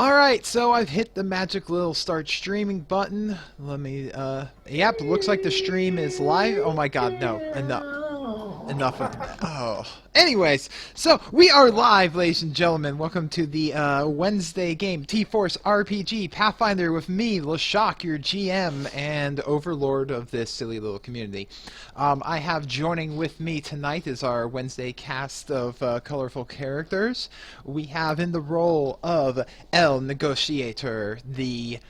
Alright, so I've hit the magic little start streaming button. Let me, yep, looks like the stream is live. Oh my god, no. Enough of that. Oh. Anyways, so we are live, ladies and gentlemen. Welcome to the Wednesday game, TForce RPG Pathfinder with me, Leshok, your GM and overlord of this silly little community. I have joining with me tonight is our Wednesday cast of colorful characters. We have in the role of El Negotiator, the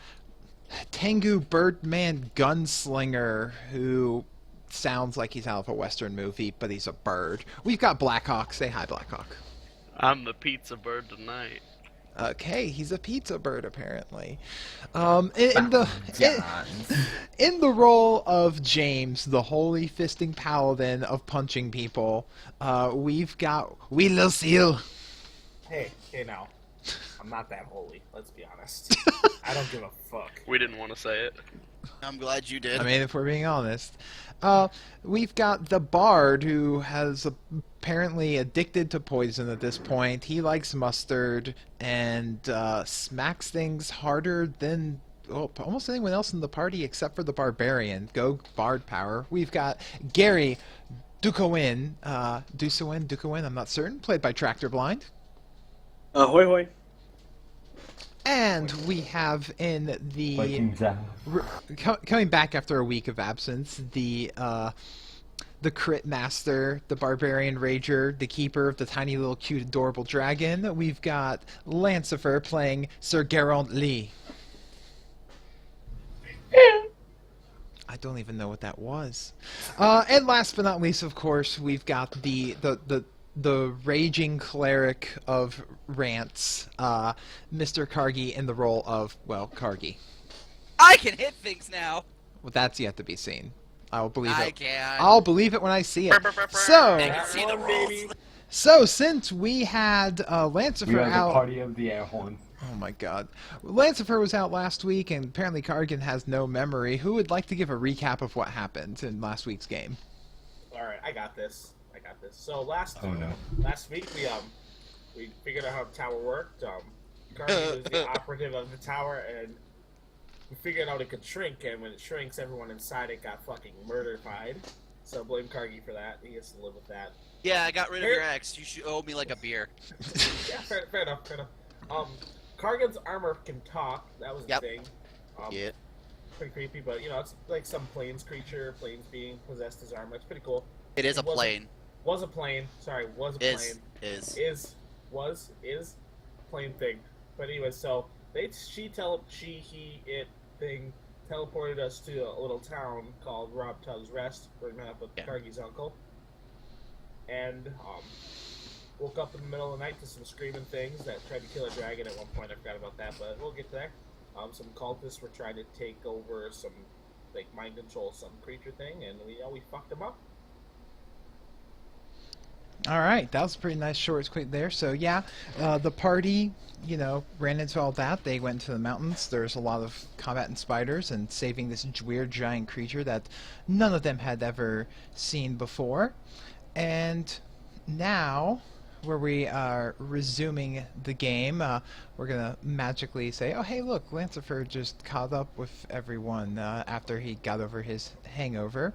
Tengu Birdman gunslinger who sounds like he's out of a Western movie, but he's a bird. We've got Blackhawk. Say hi, Blackhawk. I'm the pizza bird tonight. Okay, he's a pizza bird apparently. In the role of James, the holy fisting paladin of punching people, we've got Lucille. Hey now. I'm not that holy, let's be honest. I don't give a fuck. We didn't want to say it. I'm glad you did. I mean, if we're being honest. We've got the bard who has apparently addicted to poison at this point. He likes mustard and smacks things harder than almost anyone else in the party except for the barbarian. Go bard power. We've got Gary Dukowin, I'm not certain, played by Tractor Blind. Hoi hoi. And we have in the coming back after a week of absence, the crit master, the barbarian rager, the keeper of the tiny little cute adorable dragon. We've got Lancifer playing Sir Geralt Lee. I don't even know what that was. And last but not least, of course, we've got the raging cleric of rants, Mr. Kargi, in the role of, well, Kargi. I can hit things now. Well, that's yet to be seen. I'll believe it. I can. I'll believe it when I see it. So, I can see the rules. so since we had Lancifer We are the out, party of the air horn. oh my God, Lancifer was out last week, and apparently Kargan has no memory. Who would like to give a recap of what happened in last week's game? All right, I got this. So last week we figured out how the tower worked. Carney was the operative of the tower, and we figured out it could shrink. And when it shrinks, everyone inside it got fucking murdered-fied. So blame Kargi for that. He has to live with that. Yeah, I got rid of your ex. You should owe me like a beer. Yeah, fair enough. Kargan's armor can talk. That was the thing. Yeah. Pretty creepy, but it's like some plains creature, plains being possessed his armor. It's pretty cool. It is a plane. Was a plane. Sorry, was a plane. Is plane thing. But anyway, so it thing teleported us to a little town called Rob Tubbs Rest. We're met up with Kargi's uncle. And woke up in the middle of the night to some screaming things that tried to kill a dragon at one point. I forgot about that, but we'll get to that. Some cultists were trying to take over some mind control some creature thing, and we fucked them up. Alright, that was a pretty nice short quick there. So yeah, the party, ran into all that. They went to the mountains. There's a lot of combat and spiders and saving this weird giant creature that none of them had ever seen before. And now, where we are resuming the game, we're going to magically say, oh hey look, Lancifer just caught up with everyone after he got over his hangover.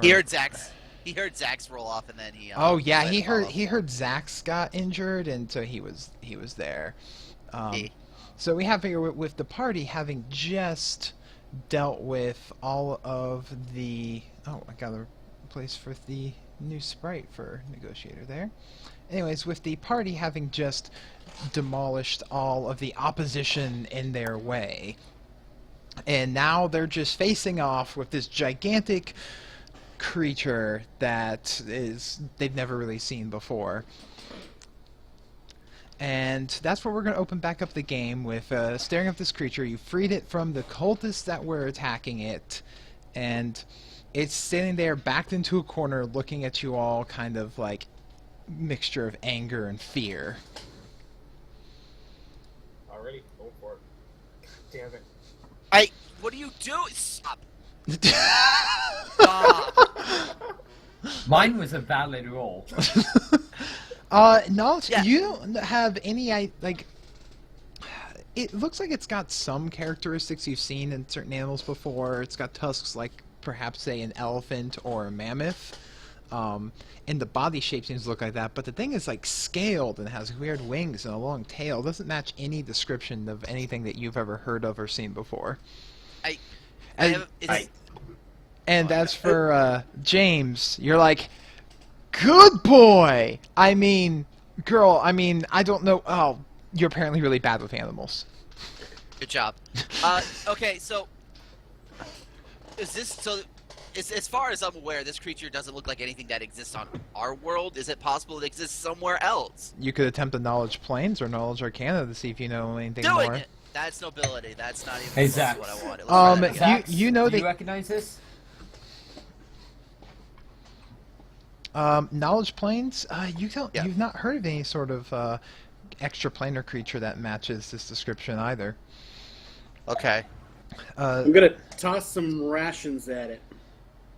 He heard Zach's roll off, and then he. Oh yeah, he heard Zach's got injured, and so he was there. So we have here with the party having just dealt with all of the. Oh, I got a place for the new sprite for Negotiator there. Anyways, with the party having just demolished all of the opposition in their way, and now they're just facing off with this gigantic creature that they've never really seen before. And that's where we're going to open back up the game with staring at this creature. You freed it from the cultists that were attacking it, and it's sitting there backed into a corner looking at you all, kind of like mixture of anger and fear. Already, go for it. Damn it. What do you do? Stop. Mine was a valid roll. No, Yeah. you don't have any it looks like it's got some characteristics you've seen in certain animals before. It's got tusks like perhaps, say, an elephant or a mammoth. And the body shape seems to look like that, but the thing is like scaled and has weird wings and a long tail. It doesn't match any description of anything that you've ever heard of or seen before. And as for James, you're like, good boy! I mean, girl, I mean, I don't know. Oh, you're apparently really bad with animals. Good job. Okay, so is this so? As far as I'm aware, this creature doesn't look like anything that exists on our world. Is it possible it exists somewhere else? You could attempt a knowledge planes or knowledge arcana to see if you know anything Doing more. it. That's nobility. That's not even Hey, close Zach. to what I wanted. Let's try that again. Zax, you know do you that recognize this? knowledge planes. You don't. Yeah. You've not heard of any sort of extraplanar creature that matches this description either. Okay. I'm gonna toss some rations at it,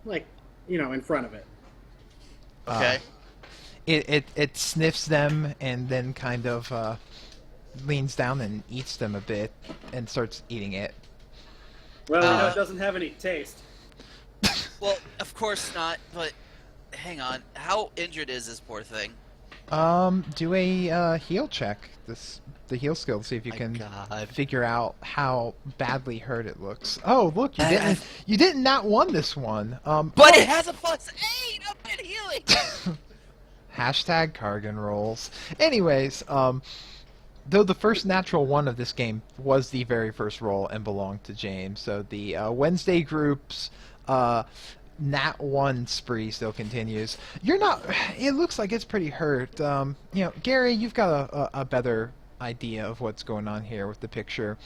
like, in front of it. Okay. It sniffs them and then kind of leans down and eats them a bit and starts eating it. Well, it doesn't have any taste. Well, of course not. But hang on. How injured is this poor thing? Do a heal check. The heal skill to see if you My can God. figure out how badly hurt it looks. Oh, look, you didn't not won this one. But it has a +8. I'm in healing. Hashtag Kargan rolls. Anyways, though the first natural one of this game was the very first roll and belonged to James, so the Wednesday group's Nat 1 spree still continues. You're not. It looks like it's pretty hurt. Gary, you've got a better idea of what's going on here with the picture.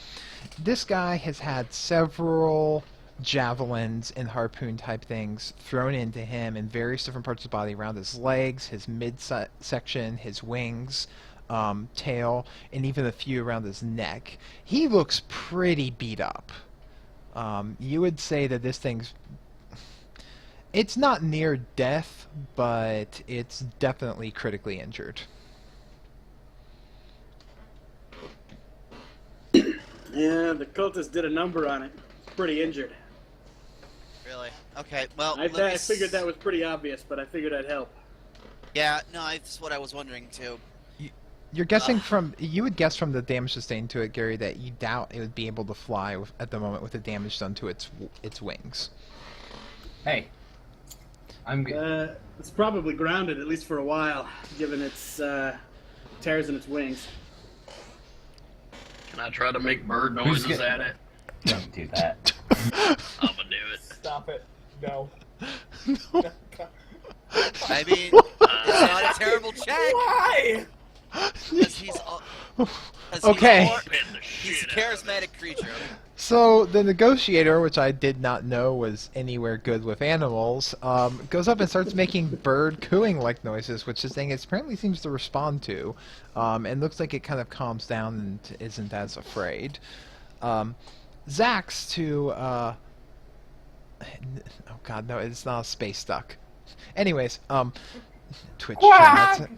This guy has had several javelins and harpoon type things thrown into him in various different parts of the body, around his legs, his midsection, his wings, tail, and even a few around his neck. He looks pretty beat up. You would say that this thing's... It's not near death, but it's definitely critically injured. Yeah, the cultist did a number on it. It's pretty injured. Really? Okay. Well, I figured that was pretty obvious, but I figured I'd help. Yeah. No, that's what I was wondering too. You're guessing you would guess from the damage sustained to it, Gary, that you doubt it would be able to fly at the moment with the damage done to its wings. Hey, I'm good. It's probably grounded, at least for a while, given its tears in its wings. Can I try to make bird Who's noises get- at it? Don't do that. I'm gonna do it. Stop it. No. I mean, it's not a terrible check. Why? Because he's Okay. He's a charismatic creature. So the negotiator, which I did not know was anywhere good with animals, goes up and starts making bird cooing-like noises, which this thing apparently seems to respond to, and looks like it kind of calms down and isn't as afraid. Zax to... oh god, no, it's not a space duck. Anyways, Twitch chat.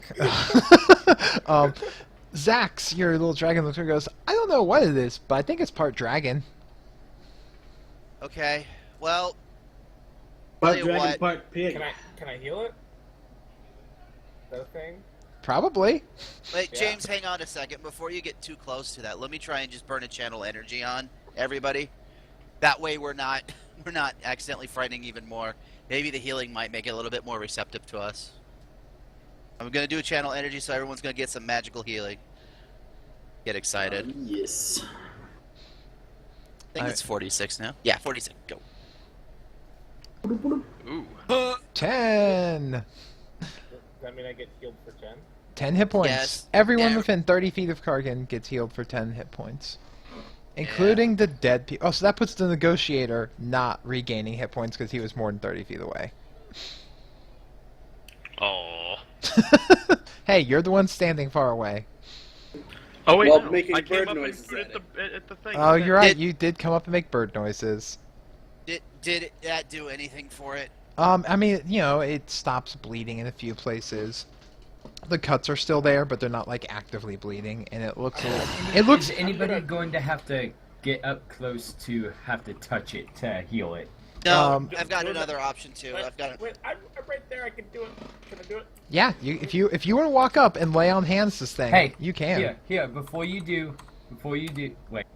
Zax, your little dragon looks and goes, I don't know what it is, but I think it's part dragon. Okay. Well, Part tell you dragon, what. part pig. Can I heal it? Is that a thing? Probably. Wait, Yeah. James, hang on a second. Before you get too close to that, let me try and just burn a channel energy on everybody. That way we're not accidentally frightening even more. Maybe the healing might make it a little bit more receptive to us. I'm gonna do a channel energy so everyone's gonna get some magical healing. Get excited. Yes. I think it's 46 now. Yeah, 46. Go. Ooh. 10. Does that mean I get healed for 10? 10 hit points. Yes. Everyone Yeah. within 30 feet of Kargan gets healed for 10 hit points. Including the dead people. Oh, so that puts the negotiator not regaining hit points because he was more than 30 feet away. Oh. Hey, you're the one standing far away. Oh wait, While no. making I came bird up and noises put at it at the thing. Oh, you're right. Did- You did come up and make bird noises. Did that do anything for it? I mean, it stops bleeding in a few places. The cuts are still there, but they're not like actively bleeding, and it looks. It looks. Is anybody going to have to get up close to have to touch it to heal it? No, I've got another option too. Wait, I've got. wait, I'm right there. I can do it. Can I do it? Yeah, if you want to walk up and lay on hands this thing, Hey, you can. Here. Before you do, wait.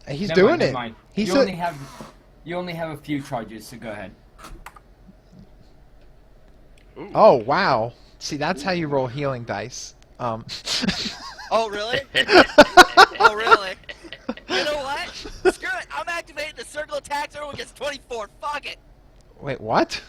He's Never doing mind, it. never mind. He's You only have a few charges, so go ahead. Ooh. Oh wow! See, that's how you roll healing dice. Oh really? Oh really? You know what? Screw it. I'm activating the circle attacks. Everyone gets 24. Fuck it. Wait, what?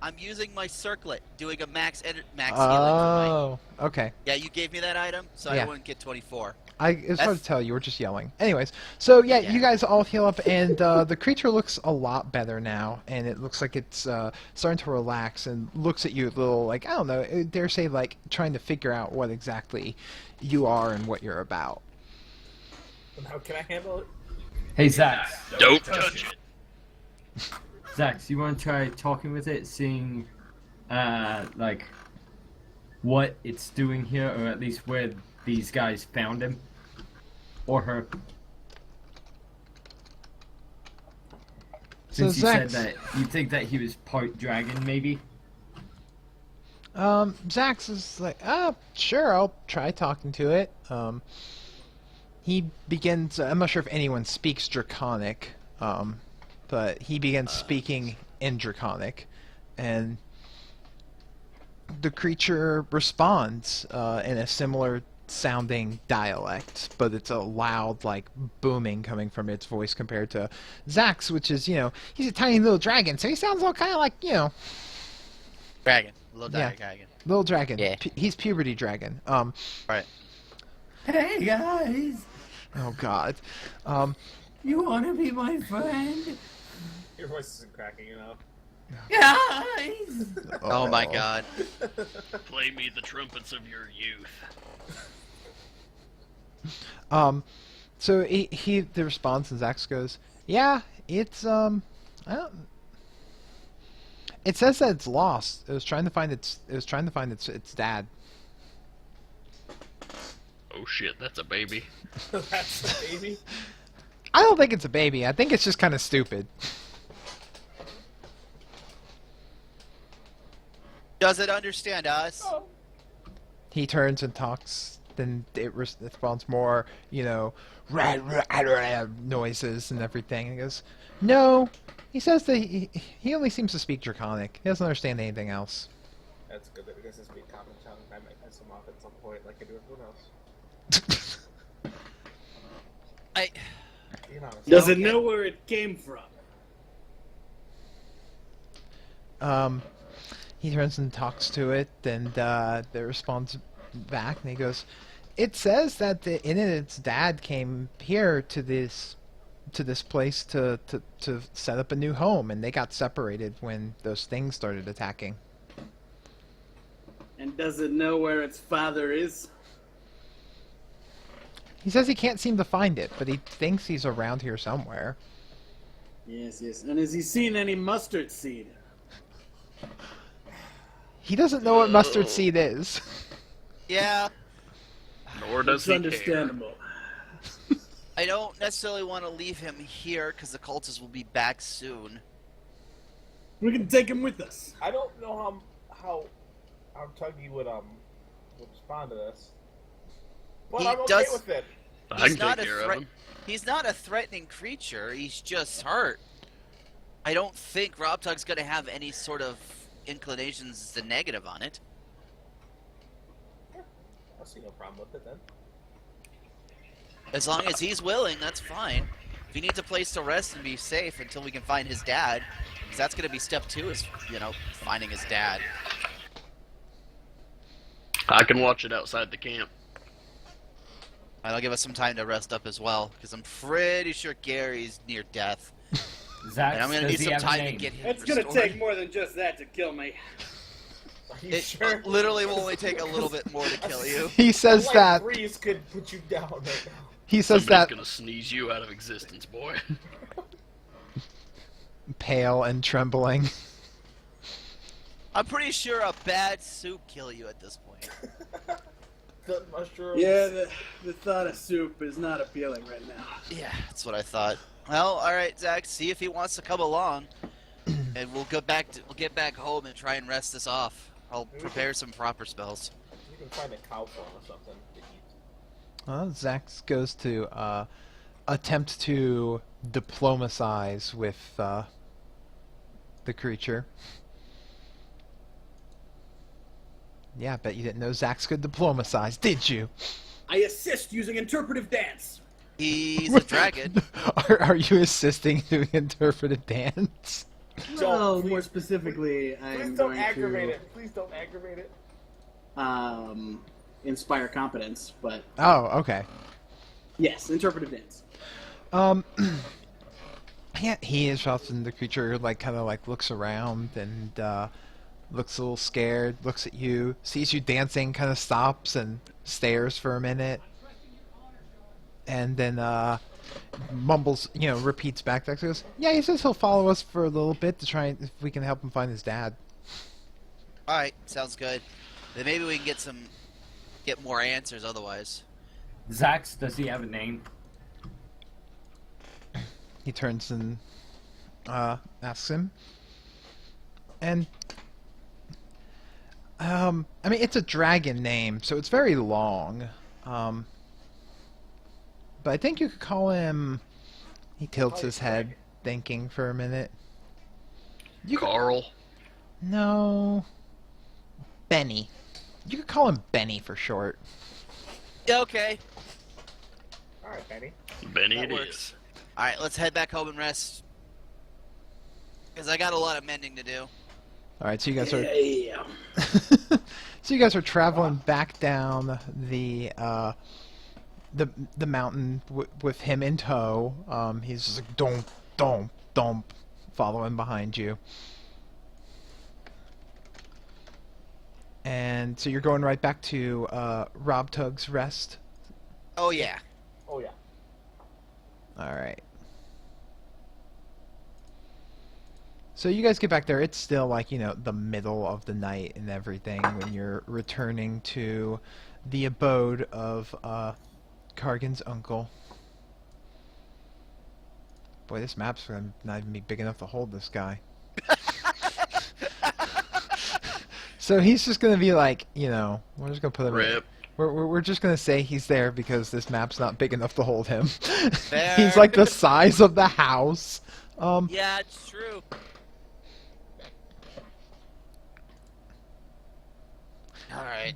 I'm using my circlet, doing a max healing. Oh, okay. Yeah, you gave me that item, so Yeah. I wouldn't get 24. It's hard to tell. You were just yelling. Anyways, so yeah, Yeah. you guys all heal up, and the creature looks a lot better now, and it looks like it's starting to relax and looks at you a little like, I don't know, I dare say like trying to figure out what exactly you are and what you're about. And how can I handle it? Hey, Zax. Don't touch it. Zax, you want to try talking with it, seeing, like, what it's doing here, or at least where these guys found him? Or her? Since you said Zax- that you think that he was part dragon, maybe? Zax is like, sure, I'll try talking to it. He begins, I'm not sure if anyone speaks Draconic, but he begins speaking in Draconic, and the creature responds in a similar sounding dialect, but it's a loud, like, booming coming from its voice compared to Zax, which is, he's a tiny little dragon, so he sounds all kind of like, Dragon. Little Yeah. dragon. little dragon. Yeah. He's puberty dragon. Right. Hey, guys! Oh God. You want to be my friend? Your voice isn't cracking, Guys! Oh my god. Play me the trumpets of your youth. So the response, and Zax goes, "Yeah, it's I don't. It says that it's lost. It was trying to find its dad." Oh shit, that's a baby. That's the baby. I don't think it's a baby. I think it's just kind of stupid. Does it understand us? Oh. He turns and talks. Then it responds more, noises and everything. And he goes, "No." He says that he only seems to speak Draconic. He doesn't understand anything else. That's good that it doesn't speak common tongue. I might piss him off at some point, like I do everyone else. Being honest. Does it Okay. know where it came from? He turns and talks to it, and it responds back, and he goes, "It says that its dad came here to this place to set up a new home, and they got separated when those things started attacking." And does it know where its father is? He says he can't seem to find it, but he thinks he's around here somewhere. Yes. And has he seen any mustard seed? He doesn't know what mustard seed is. Yeah. Nor does It's he understandable. I don't necessarily want to leave him here because the cultists will be back soon. We can take him with us. I don't know how Tuggy would respond to this. But He I'm okay does- with it. care. I He's can not take a care of threat. him. He's not a threatening creature. He's just hurt. I don't think Robtug's going to have any sort of inclinations to negative on it. I see no problem with it then. As long as he's willing, that's fine. If he needs a place to rest and be safe until we can find his dad, because that's going to be step 2 is, finding his dad. I can watch it outside the camp. That'll give us some time to rest up as well, because I'm pretty sure Gary's near death. Zax, And I'm going to does need he some have a time to name? get him It's gonna restored. take more than just that to kill me. Are you It sure? literally will only take a little bit more to kill you. He says Light that. breeze could put you down right now. He says Somebody's that gonna sneeze you out of existence, boy. pale and trembling. I'm pretty sure a bad soup kill you at this point. The mushrooms. Yeah, the thought of soup is not appealing right now. Yeah, that's what I thought. Well, all right, Zach. See if he wants to come along, and we'll get back home and try and rest this off. I'll prepare some proper spells. You can find a cow farm or something to eat. Well, Zax goes to attempt to diplomatize with the creature. Yeah, I bet you didn't know Zax could diplomatize, did you? I assist using interpretive dance. He's a dragon. Are you assisting doing interpretive dance? Well, please- more specifically, Please I'm don't going aggravate to it. Please don't aggravate it. Inspire competence, but Oh, okay. yes, interpretive dance. Yeah, he is often the creature like kind of like looks around and looks a little scared, looks at you, sees you dancing, kind of stops and stares for a minute, and then mumbles, repeats back. That goes, yeah, he says he'll follow us for a little bit to try and if we can help him find his dad. All right, sounds good. Then maybe we can get more answers. Otherwise, Zax, does he have a name? He turns and asks him, and I mean it's a dragon name, so it's very long. But I think you could call him. He tilts his head, thinking for a minute. Carl. No, Benny. You could call him Benny for short. yeah, okay. All right, Benny. Benny That it works. is. All right, let's head back home and rest. Because I got a lot of mending to do. All right, so you guys are. Yeah. So you guys are traveling back down the mountain with him in tow. He's just like don't following behind you. And so you're going right back to Rob Tug's rest. Oh yeah. Oh yeah. All right. So you guys get back there. It's still like, the middle of the night and everything when you're returning to the abode of Kargan's uncle. Boy, this map's gonna not even be big enough to hold this guy. So he's just gonna be like, we're just gonna put him. Rip. We're just gonna say he's there because this map's not big enough to hold him. Fair. He's like the size of the house. Yeah, it's true. All right.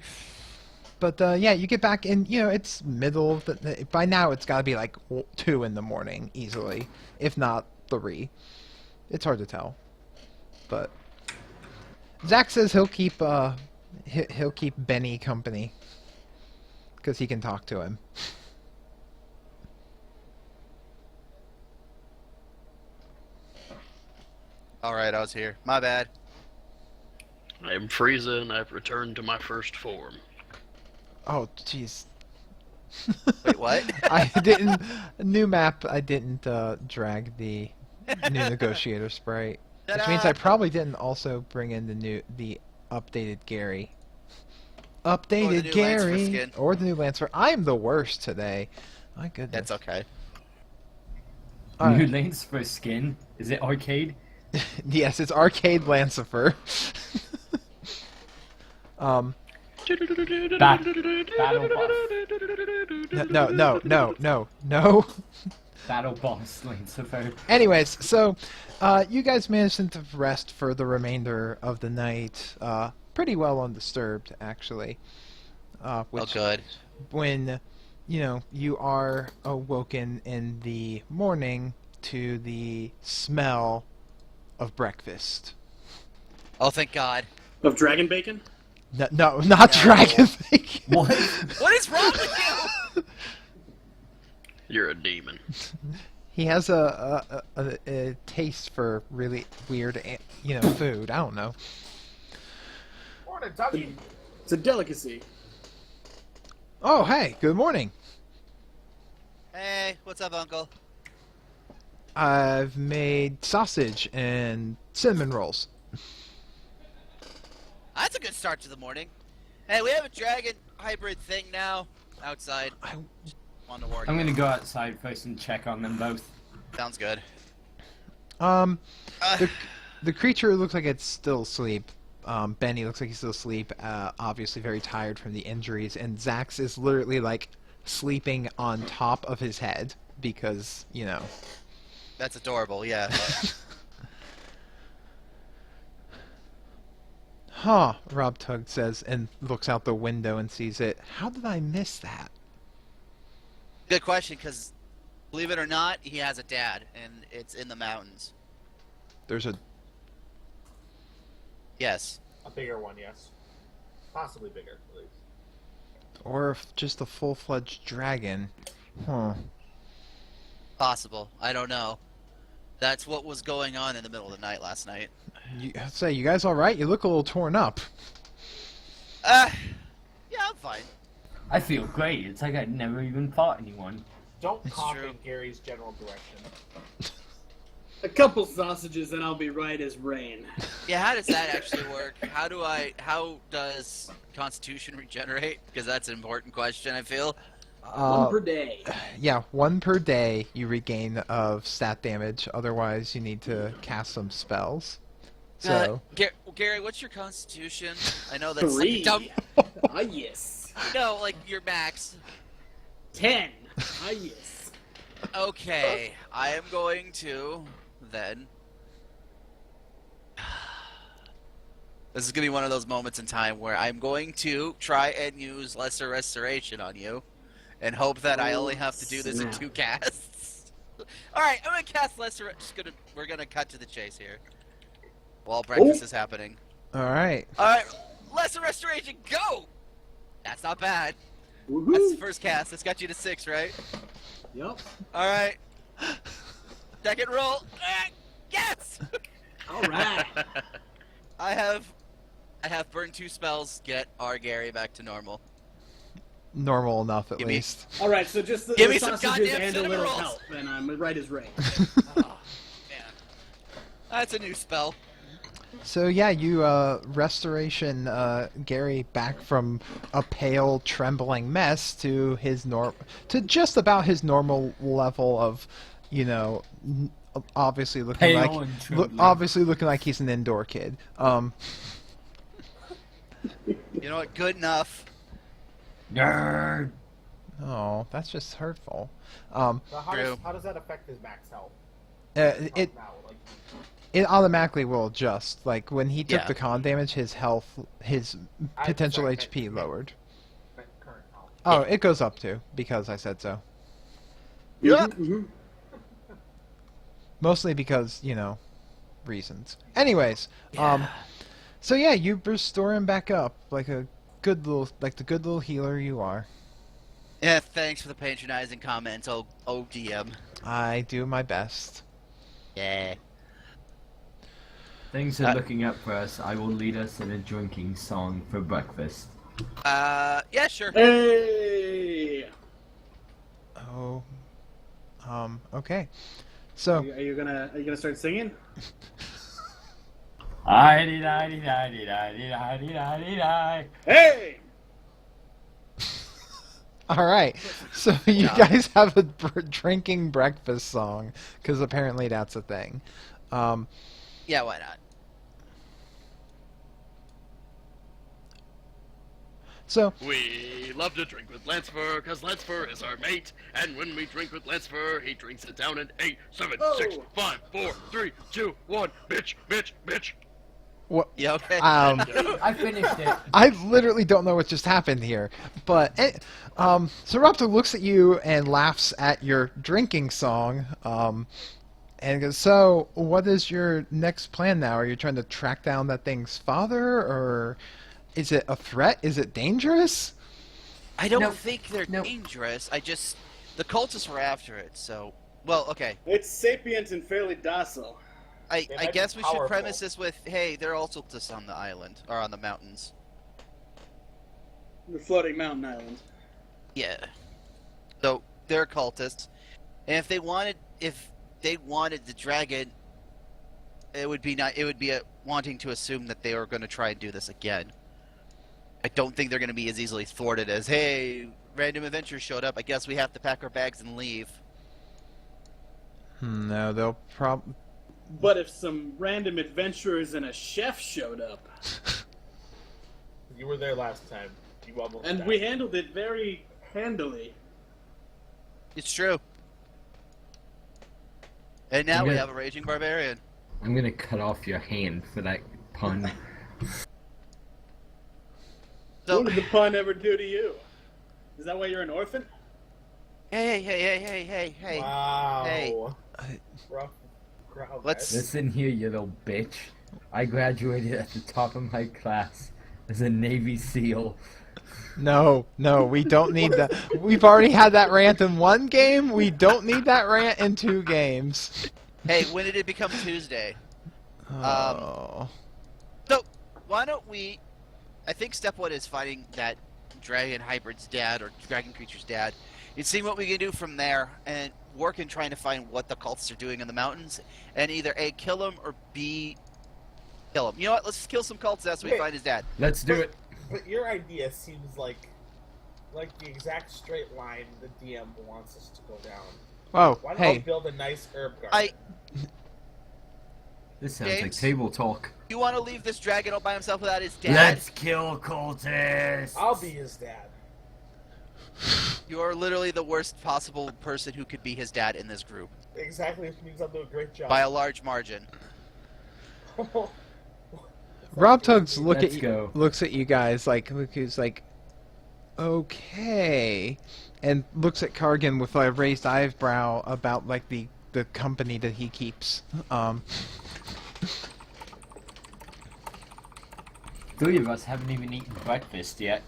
But yeah, you get back and it's middle of the. By now, it's got to be like 2 in the morning easily, if not 3. It's hard to tell, but Zach says he'll keep Benny company because he can talk to him. All right, I was here. My bad. I am Frieza, and I've returned to my first form. Oh, jeez. Wait, what? I didn't. New map. I didn't drag the new negotiator sprite, which means I probably didn't also bring in the updated Gary. Updated new Gary Lancer skin. or the new Lancer. I am the worst today. My goodness. That's okay. All New right. lanes for skin? Is it arcade? Yes, it's Arcade Lancifer. Battle boss. No. Battle boss lanes of her. Anyways, so you guys managed to rest for the remainder of the night. Pretty well undisturbed, actually. Which, good. when you are awoken in the morning to the smell of breakfast. Oh, thank God. Of dragon bacon? No, not dragon bacon. What? What is wrong with you? You're a demon. He has a taste for really weird, food. I don't know. Morning, Dougie. It's a delicacy. Oh, hey, good morning. Hey, what's up, Uncle? I've made sausage and cinnamon rolls. That's a good start to the morning. Hey, we have a dragon hybrid thing now outside. On the ward. I'm gonna go outside first and check on them both. Sounds good. The creature looks like it's still asleep. Benny looks like he's still asleep, obviously very tired from the injuries, and Zax is literally like sleeping on top of his head because, you know. That's adorable, yeah. Huh, Rob Tug says, and looks out the window and sees it. How did I miss that? Good question, because believe it or not, he has a dad, and it's in the mountains. There's a... Yes. A bigger one, yes. Possibly bigger, at least. Or just a full-fledged dragon. Huh. Possible. I don't know. That's what was going on in the middle of the night last night. You guys alright? You look a little torn up. Yeah, I'm fine. I feel great. It's like I'd never even fought anyone. Don't cough true. in Gary's general direction. A couple sausages and I'll be right as rain. Yeah, how does that actually work? How does Constitution regenerate? Because that's an important question, I feel. 1 per day. Yeah, 1 per day you regain of stat damage. Otherwise, you need to cast some spells. So, Gary, what's your Constitution? I know that's 3. dumb. Ah, yes. No, like your max. 10. Ah, yes. Okay, I am going to then. This is gonna be one of those moments in time where I'm going to try and use Lesser Restoration on you, and hope that I only have to do this in Snap. 2 casts. All right, I'm gonna cast Lesser. We're gonna cut to the chase here, while breakfast is happening. alright. All right, Lesser Restoration, go! That's not bad. That's the Woohoo! first cast. That's got you to 6, right? Yep. All right. Second roll. Yes. All right. I have burned 2 spells. Get our Gary back to normal. Normal enough, at Give me- least. All right. So just the, Give the me some sausages goddamn and a cinnamon little rolls. help, and I'm right as rain. Oh, man. That's a new spell. So yeah, you restoration Gary back from a pale, trembling mess to his to just about his normal level of, you know, obviously looking Pale and trembling. obviously looking like he's an indoor kid. You know what? Good enough. Nerd. Oh, that's just hurtful. So True. how does that affect his max health? It Now, like, it automatically will adjust. Like when he took Yeah. the con damage, his health, his I'm potential sorry, HP lowered. current health. Oh, it goes up too because I said so. Yeah. Mhm. Mostly because, you know, reasons. Anyways, so yeah, you restore him back up like the good little healer you are. Yeah. Thanks for the patronizing comments, ODM. I do my best. Yeah. Things are looking up for us. I will lead us in a drinking song for breakfast. Yeah, sure. Hey. Oh, okay. So Are you gonna start singing? Hey. all right, so you guys have a drinking breakfast song because apparently that's a thing. Yeah, why not? So We love to drink with Lancefur, cause Lancefur is our mate. And when we drink with Lancefur, he drinks it down in 8, 7, 6, 5, 4, 3, 2, 1. Bitch, bitch, bitch. what? Yeah, okay. I finished it. I literally don't know what just happened here, but so Raptor looks at you and laughs at your drinking song, and goes, "So, what is your next plan now? Are you trying to track down that thing's father, or is it a threat? Is it dangerous?" I don't No, think they're no. dangerous. The cultists were after it, so... Well, okay. It's sapient and fairly docile. I might guess be we should powerful. premise this with, hey, they're all cultists on the island, or on the mountains. The floating mountain island. Yeah. So, they're cultists. And if they wanted the dragon, it would be wanting to assume that they were going to try and do this again. I don't think they're going to be as easily thwarted as, hey, random adventurers showed up. I guess we have to pack our bags and leave. No, they'll But if some random adventurers and a chef showed up, You were there last time. You almost and died. we handled it very handily. It's true. And now I'm we gonna- have a raging barbarian. I'm gonna cut off your hand for that pun. So, What did the pun ever do to you? Is that why you're an orphan? hey. Wow. Hey. Rough crowd, Let's- guys. Listen here, you little bitch. I graduated at the top of my class as a Navy SEAL. No, we don't need that. We've already had that rant in one game. We don't need that rant in 2 games. Hey, when did it become Tuesday? Oh. So, why don't we... I think step 1 is finding that dragon hybrid's dad, or dragon creature's dad, and seeing what we can do from there, and work in trying to find what the cultists are doing in the mountains, and either A, kill him, or B, kill him. You know what? Let's kill some cultists after we Okay. find his dad. Let's do it. But your idea seems like the exact straight line the DM wants us to go down. Whoa, Why don't hey. we build a nice herb garden? I... This sounds like James? table talk. You want to leave this dragon all by himself without his dad? Let's kill cultists. I'll be his dad. You are literally the worst possible person who could be his dad in this group. Exactly, which means I'll do a great job. By a large margin. Rob Tugs Let's go. looks at you guys like he's like, okay, and looks at Kargan with a raised eyebrow about like the company that he keeps. 3 of us haven't even eaten breakfast yet.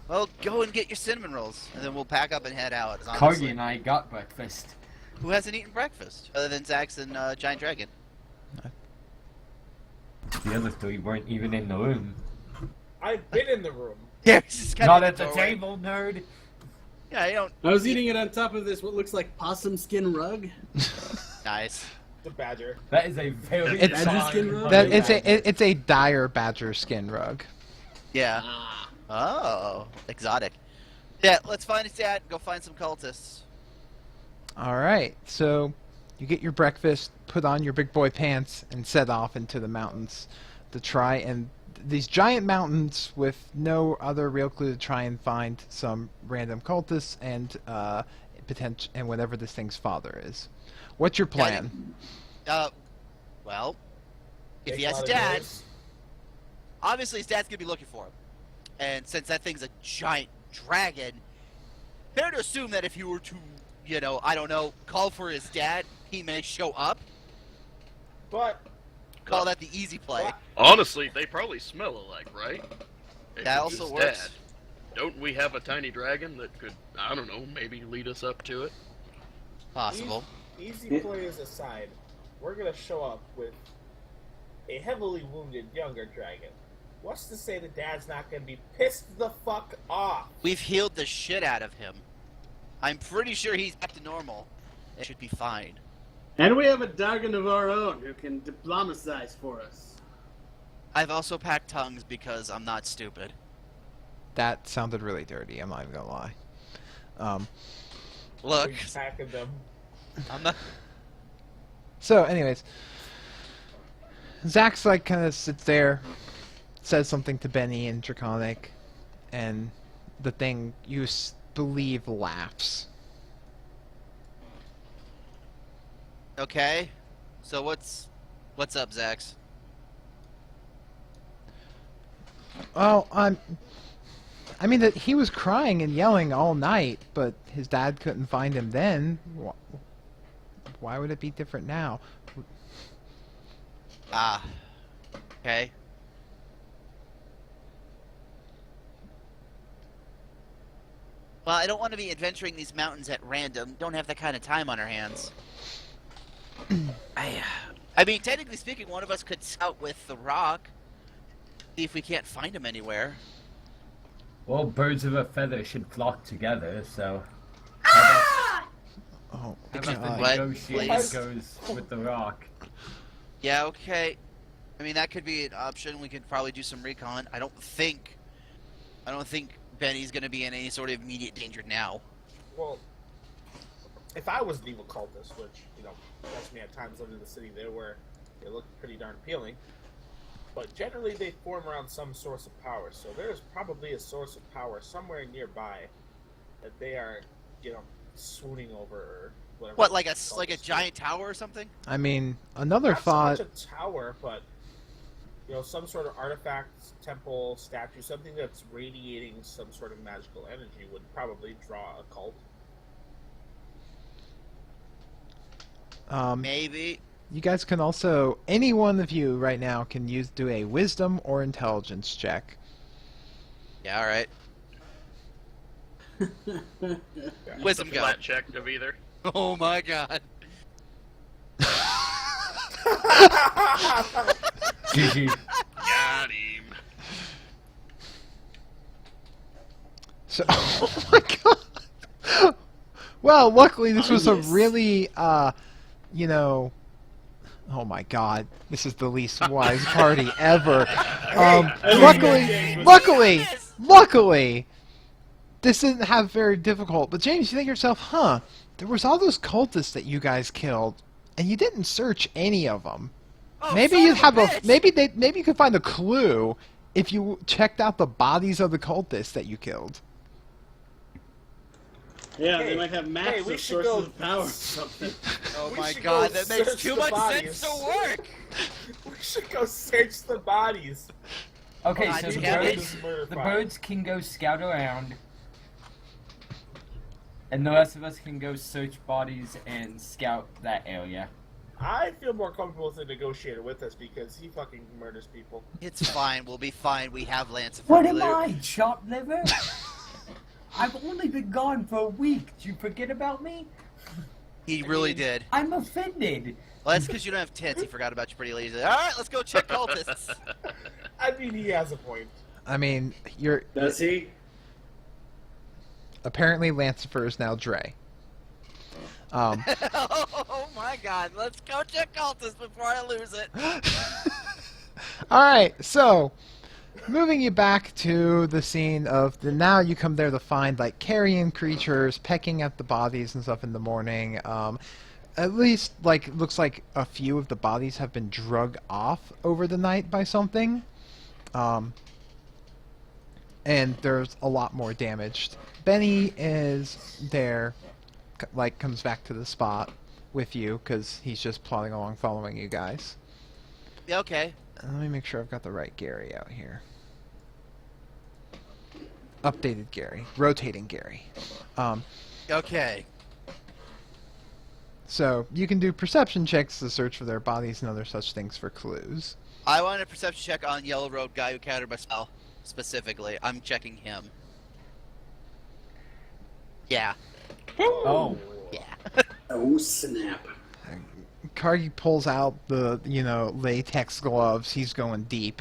Well, go and get your cinnamon rolls, and then we'll pack up and head out. Kargi Honestly. and I got breakfast. Who hasn't eaten breakfast? Other than Zax and Giant Dragon. The other 3 weren't even in the room. I've been in the room. Yeah, he's just kind Not of at the table, nerd. Yeah, you don't. I was eating it on top of this what looks like possum skin rug. Nice. The badger. That is a very It's- Badger skin rug? That it's a dire badger skin rug. Yeah. Ah. Oh, exotic. Yeah, let's find his dad and go find some cultists. All right, so you get your breakfast, put on your big boy pants, and set off into the mountains to try and these giant mountains with no other real clue to try and find some random cultists and potential and whatever this thing's father is. What's your plan? Well, if Make he a has a lot of dad, noise. obviously his dad's gonna be looking for him. And since that thing's a giant dragon, fair to assume that if you were to, you know, I don't know, call for his dad, he may show up. But Call that the easy play. What? Honestly, they probably smell alike, right? If That it's also his works. dad. Don't we have a tiny dragon that could, I don't know, maybe lead us up to it? Possible. easy players aside, we're gonna show up with a heavily wounded younger dragon. What's to say the dad's not gonna be pissed the fuck off? We've healed the shit out of him. I'm pretty sure he's back to normal. It should be fine. And we have a dragon of our own who can diplomatize for us. I've also packed tongues because I'm not stupid. That sounded really dirty. I'm not even gonna lie. Look, We're attacking them. I'm not. So, anyways, Zach's like kind of sits there, says something to Benny in Draconic, and the thing you believe laughs. Okay. So what's up, Zax? Well, I mean that he was crying and yelling all night, but his dad couldn't find him then. Why would it be different now? Ah. Okay. Well, I don't want to be adventuring these mountains at random. Don't have that kind of time on our hands. I mean, technically speaking, one of us could scout with the rock. See if we can't find him anywhere. Well, birds of a feather should flock together, so... Oh, How What? about the Please? negotiator goes with the rock? Yeah, okay. I mean, that could be an option. We could probably do some recon. I don't think I don't think Benny's going to be in any sort of immediate danger now. Well, if I was an evil cultist, which, you know, trust me, at times living in the city there where they look pretty darn appealing, but generally they form around some source of power, so there's probably a source of power somewhere nearby that they are, you know, swooning over or whatever. What, like a giant tower or something? I mean, another Not thought. so much a tower, but, you know, some sort of artifact, temple, statue, something that's radiating some sort of magical energy would probably draw a cult. Maybe. You guys can also, any one of you right now can do a wisdom or intelligence check. Yeah, all right. Wisdom The go. flat check of either. Oh my god. GG. Got him. So, oh my god. Well, luckily this was a Yes. really, you know, oh my god, this is the least wise party ever. Luckily, this didn't have very difficult. But James, you think to yourself, huh? There was all those cultists that you guys killed, and you didn't search any of them. Oh, Maybe son you'd of have a bitch! maybe you could find a clue if you checked out the bodies of the cultists that you killed. Yeah, Hey, they might have maps we of should sources go- of power or something. Oh We my should god, go that makes search too the much bodies. sense to work! We should go search the bodies. Okay, God so the damn it. birds can go scout around, and the rest of us can go search bodies and scout that area. I feel more comfortable with the negotiator with us because he fucking murders people. It's fine, we'll be fine. We have Lance. What am I, chopped liver? I've only been gone for a week. Did you forget about me? He really did. I'm offended. Well, that's because you don't have tits. He forgot about you pretty lazy. Alright, let's go check cultists. I mean, he has a point. I mean, you're Does he? apparently Lancifer is now Dre. Oh my god, let's go check cultists before I lose it. Alright, so moving you back to the scene of the now you come there to find like carrion creatures pecking at the bodies and stuff in the morning. At least like looks like a few of the bodies have been drug off over the night by something. And there's a lot more damaged. Benny is there, like comes back to the spot with you because he's just plodding along following you guys. Yeah, okay. Let me make sure I've got the right Gary out here. Updated Gary. Rotating Gary. Okay. So, you can do perception checks to search for their bodies and other such things for clues. I want a perception check on Yellow Road guy who countered my spell. Specifically. I'm checking him. Yeah. Oh. Yeah. Oh, snap. Kargi pulls out the, latex gloves. He's going deep.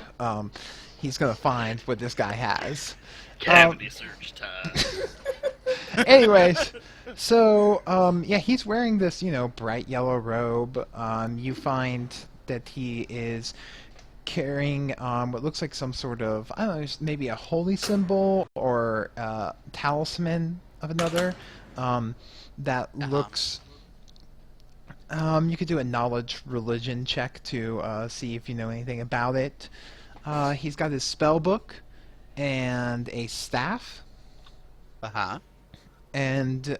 He's going to find what this guy has. Cavity search time. Anyways, so yeah, he's wearing this, bright yellow robe. You find that he is carrying what looks like some sort of, I don't know, maybe a holy symbol or talisman of another that looks. You could do a knowledge religion check to see if you know anything about it. He's got his spell book and a staff. Uh-huh. And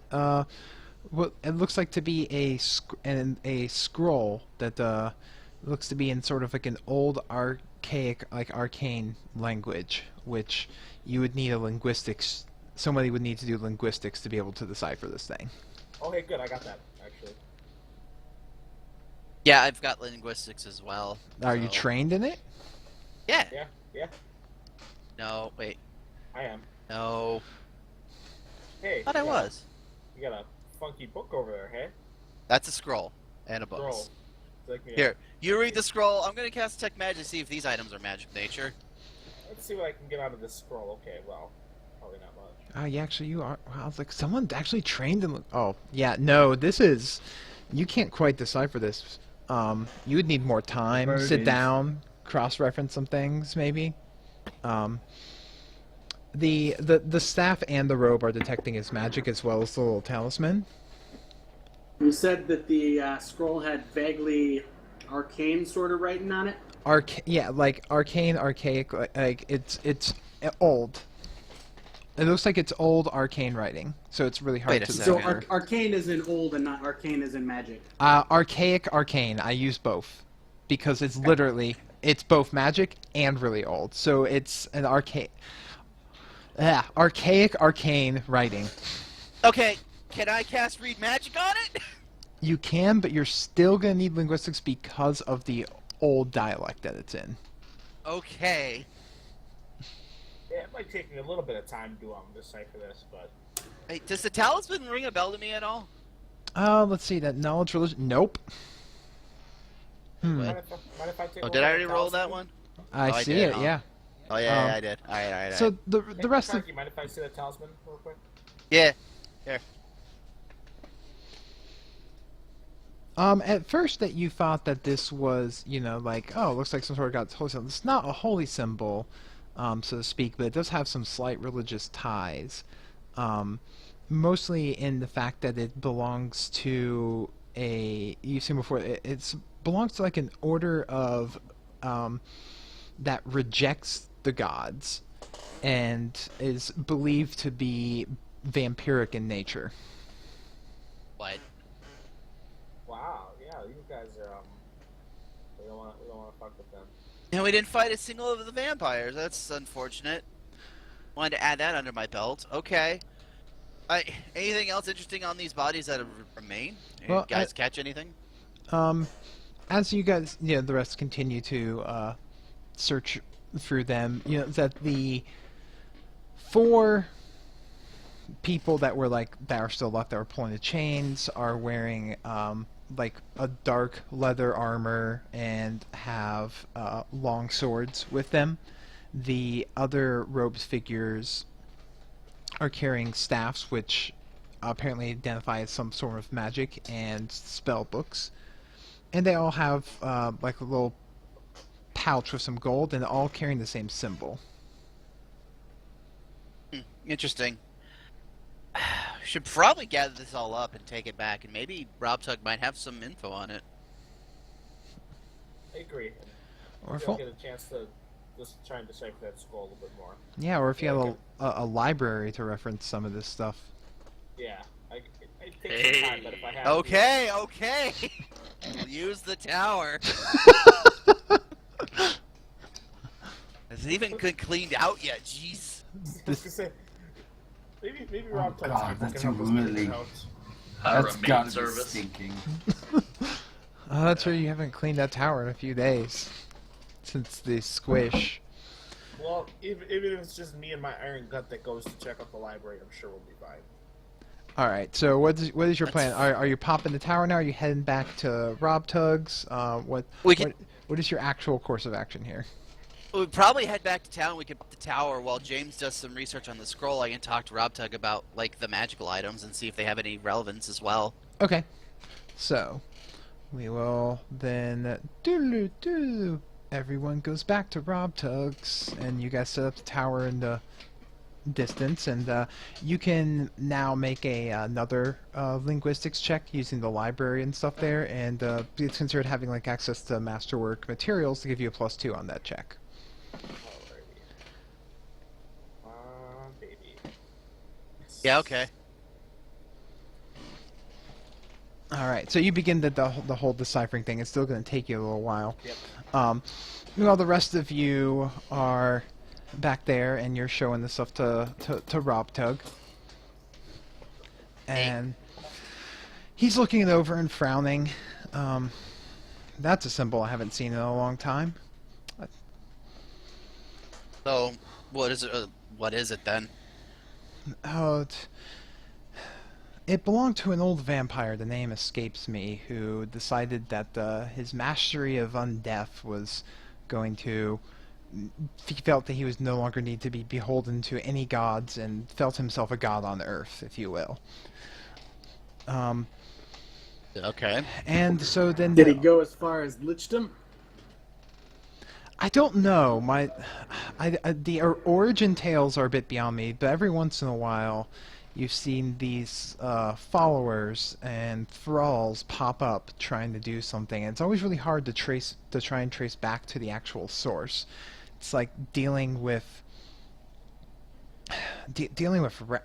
what it looks like to be a scroll that looks to be in sort of like an old archaic, like arcane language, which you would need somebody would need to do linguistics to be able to decipher this thing. Okay, good. I got that, actually. Yeah, I've got linguistics as well. Are you so- trained in it? Yeah. Yeah, No, wait. I am. No. Hey. Thought I was. You got a funky book over there, hey? That's a scroll. And a book. Scroll. Like me. Here, you read the scroll. I'm gonna cast Detect Magic to see if these items are magic nature. Let's see what I can get out of this scroll. Okay, well, probably not much. Oh, yeah, actually, you are. Wow, it's like someone actually trained in. Oh, yeah, no, this is. You can't quite decipher this. You would need more time. Sit Birdies. down, cross-reference some things, maybe. The staff and the robe are detecting his magic as well as the little talisman. You said that the scroll had vaguely arcane sort of writing on it. Yeah, like arcane, archaic, like it's old. It looks like it's old arcane writing, so it's really hard Wait a to second. So decipher. arcane is in old and not arcane is in magic. Archaic, arcane. I use both because it's literally it's both magic and really old. So it's an archaic, arcane writing. Okay, can I cast read magic on it? You can, but you're still gonna need linguistics because of the old dialect that it's in. Okay. Yeah, it might take me a little bit of time to decipher this, but Hey, does the talisman ring a bell to me at all? Let's see that knowledge religion. Nope. mind if I take? Oh, a did look I at already the roll that talisman? one? I I see did, it. huh? Yeah. Oh yeah, I did. All right. So the rest of You mind if I see the talisman real quick? Yeah. Here. At first that you thought that this was, like, oh, it looks like some sort of God's holy symbol. It's not a holy symbol, so to speak, but it does have some slight religious ties. Mostly in the fact that it belongs to you've seen before, it belongs to like an order of, that rejects the gods and is believed to be vampiric in nature. What? Wow, yeah, you guys are we don't want to fuck with them. And we didn't fight a single of the vampires. That's unfortunate. Wanted to add that under my belt. Okay. Anything else interesting on these bodies that remain? Well, You guys catch anything? As you guys, the rest continue to search through them, that the 4 people that are still left that were pulling the chains are wearing like a dark leather armor and have long swords with them. The other robed figures are carrying staffs, which apparently identify as some sort of magic and spell books. And they all have like a little pouch with some gold, and all carrying the same symbol. Interesting. Should probably gather this all up and take it back, and maybe Rob Tug might have some info on it. I agree. Or if Maybe I'll get a chance to just try and decipher that scroll a little bit more. Yeah, or if you Yeah, have a library to reference some of this stuff. Yeah, it takes some time, but if I have Okay. We'll use the tower. Has it even been cleaned out yet? Jeez. Maybe Rob Tubbs God, people that's can help us really- figure it out. That's maid gotta be service. stinking. Oh, that's right, you haven't cleaned that tower in a few days. Since the squish. Well, even if it's just me and my iron gut that goes to check out the library, I'm sure we'll be fine. Alright, so what is your plan? Are you popping the tower now? Are you heading back to Rob Tug's? What is your actual course of action here? We'd probably head back to town. We could put the tower while James does some research on the scroll. I can talk to Rob Tug about like the magical items and see if they have any relevance as well. Okay. So, we will then everyone goes back to Rob Tug's, and you guys set up the tower in the distance, and you can now make another linguistics check using the library and stuff there, and it's considered having like access to masterwork materials to give you a +2 on that check. Alrighty. Baby. Yeah, okay. Alright, so you begin the whole deciphering thing. It's still going to take you a little while. Yep. Meanwhile, the rest of you are back there, and you're showing the stuff to Rob Tug. And he's looking it over and frowning. That's a symbol I haven't seen in a long time. So, what is it? What is it then? Oh, it belonged to an old vampire, the name escapes me, who decided that his mastery of undeath was going to... He felt that he was no longer need to be beholden to any gods, and felt himself a god on earth, if you will. Okay. And so then... Did he go as far as lichdom? I don't know. The origin tales are a bit beyond me, but every once in a while, you've seen these followers and thralls pop up trying to do something, and it's always really hard to try and trace back to the actual source. It's like dealing with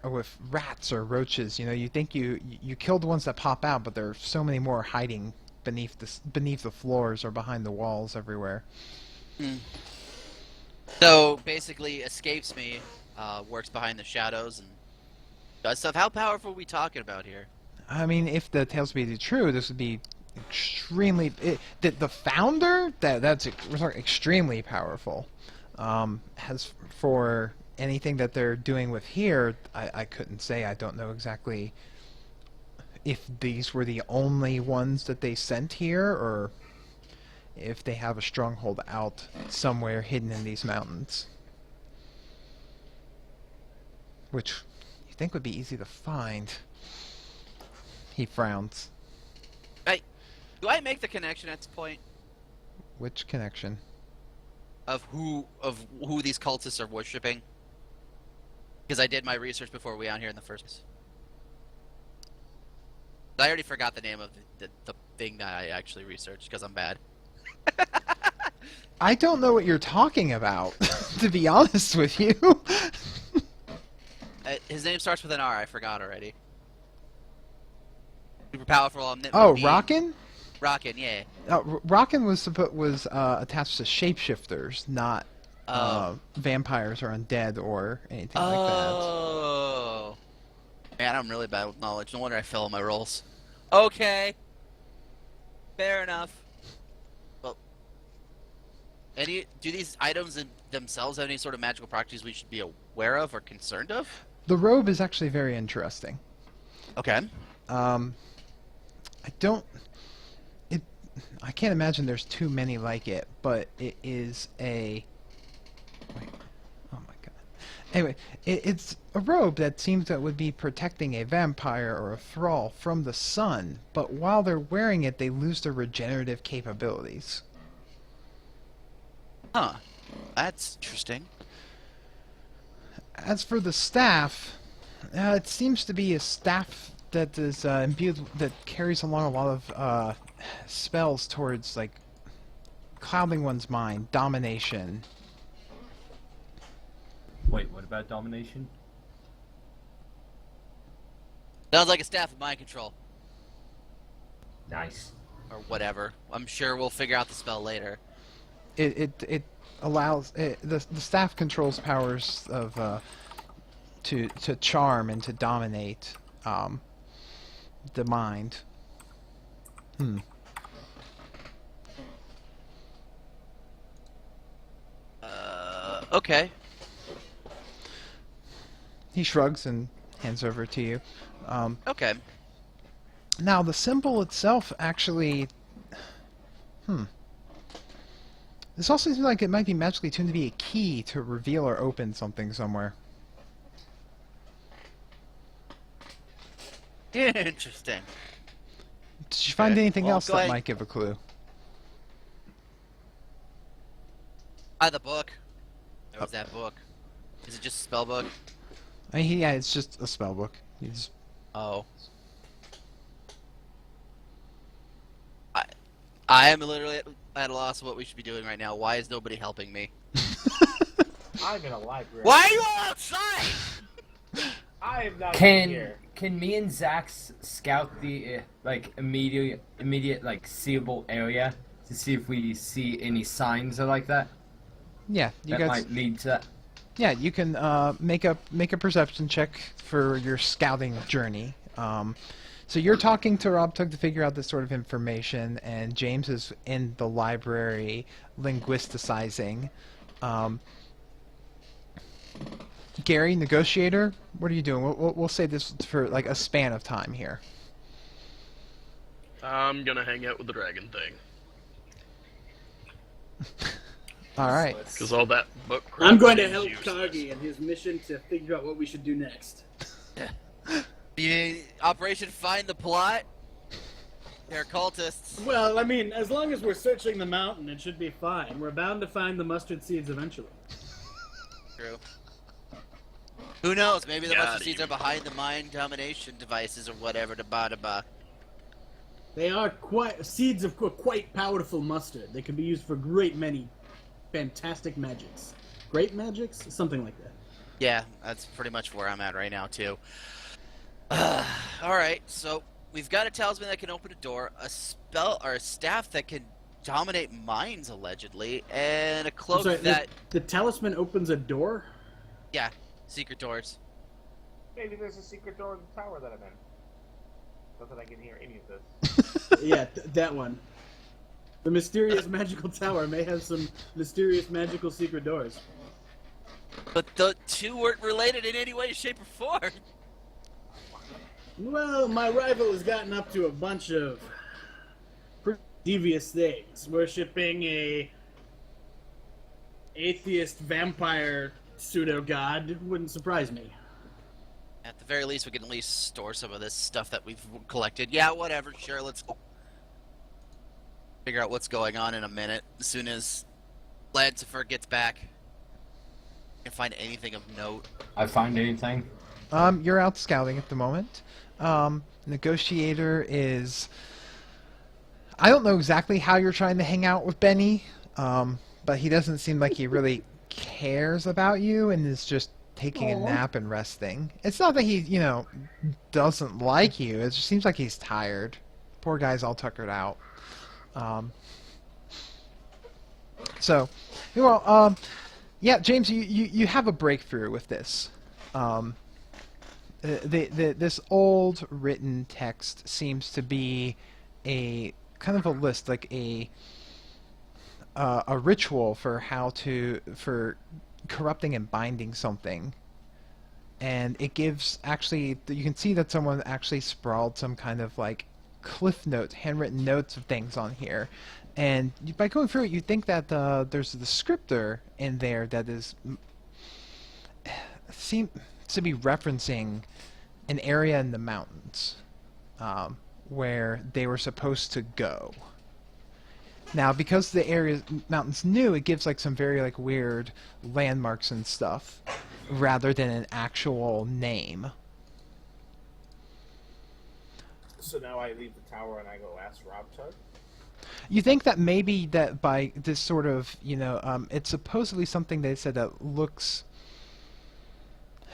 with rats or roaches. You know, you think you kill the ones that pop out, but there are so many more hiding beneath the floors or behind the walls everywhere. So basically, escapes me, works behind the shadows and does stuff. How powerful are we talking about here? I mean, if the tales be true, this would be extremely. The founder we're talking extremely powerful. As for anything that they're doing with here, I couldn't say. I don't know exactly if these were the only ones that they sent here, or if they have a stronghold out somewhere hidden in these mountains. Which you think would be easy to find. He frowns. Hey, do I make the connection at this point Which connection? of who these cultists are worshipping? Because I did my research before we went out here in the first place. I already forgot the name of the thing that I actually researched because I'm bad. I don't know what you're talking about, to be honest with you. His name starts with an R. I forgot already. Super powerful. Oh, Rockin'? Rockin', yeah. Rockin' was attached to shapeshifters, not vampires or undead or anything like that. Oh. Man, I'm really bad with knowledge. No wonder I fail on my rolls. Okay. Fair enough. Well, do these items in themselves have any sort of magical properties we should be aware of or concerned of? The robe is actually very interesting. Okay. I can't imagine there's too many like it, but it is a... Wait. Oh my god. Anyway, it's a robe that seems that would be protecting a vampire or a thrall from the sun, but while they're wearing it, they lose their regenerative capabilities. Huh. That's interesting. As for the staff, it seems to be a staff that is imbued, that carries along a lot of spells towards, like, clouding one's mind, domination. Wait, what about domination? Sounds like a staff of mind control. Nice. Or whatever. I'm sure we'll figure out the spell later. It allows the staff controls powers of to charm and to dominate the mind. Okay. He shrugs and hands over to you. Okay. Now the symbol itself actually. This also seems like it might be magically tuned to be a key to reveal or open something somewhere. Interesting. Did you find Okay. anything Well, else go that ahead. might give a clue? The book. There was that book. Is it just a spell book? I mean, yeah, it's just a spell book. He's... Oh. I am literally at a loss of what we should be doing right now. Why is nobody helping me? I'm in a library. Why are you all outside? I am not Can here. me and Zach scout the like immediate like seeable area to see if we see any signs or like that? Yeah, you That guys. might lead to that. Yeah, you can make a perception check for your scouting journey. So you're talking to Rob Tug to figure out this sort of information, and James is in the library linguisticizing. Gary, negotiator, what are you doing? We'll say this for like a span of time here. I'm gonna hang out with the dragon thing. All right. Because all that book crap I'm going to is help useless. Kargi in his mission to figure out what we should do next. The Operation Find the Plot? They're cultists. Well, I mean, as long as we're searching the mountain, it should be fine. We're bound to find the mustard seeds eventually. True. Who knows? Maybe the Got mustard seeds him. are behind the mind domination devices or whatever. They are seeds of quite powerful mustard. They can be used for great many fantastic magics. Great magics? Something like that. Yeah, that's pretty much where I'm at right now too. Alright, so we've got a talisman that can open a door, a spell or a staff that can dominate minds allegedly, and a I'm cloak sorry, that the talisman opens a door? yeah, secret doors. Maybe there's a secret door in the tower that I'm in. Not that I can hear any of this. Yeah, that one. The mysterious magical tower may have some mysterious magical secret doors. But the two weren't related in any way, shape, or form. Well, my rival has gotten up to a bunch of pretty devious things. Worshipping a atheist vampire pseudo-god wouldn't surprise me. At the very least, we can at least store some of this stuff that we've collected. Yeah, whatever, sure, let's figure out what's going on in a minute. As soon as Lancifer gets back, can find anything of note. I find anything? You're out scouting at the moment. Negotiator is... I don't know exactly how you're trying to hang out with Benny, but he doesn't seem like he really cares about you and is just taking a nap and resting. It's not that he, doesn't like you. It just seems like he's tired. Poor guy's all tuckered out. Yeah, James, you have a breakthrough with this. This old written text seems to be a kind of a list, like a ritual for for corrupting and binding something. And it gives, actually, you can see that someone actually sprawled some kind of like cliff notes, handwritten notes of things on here. And by going through it, you think that there's a descriptor in there that seems to be referencing an area in the mountains where they were supposed to go. Now, because the mountain's new, it gives like some very like weird landmarks and stuff, rather than an actual name. So now I leave the tower and I go ask Rob Tug? You think that maybe that by this sort of, it's supposedly something they said that looks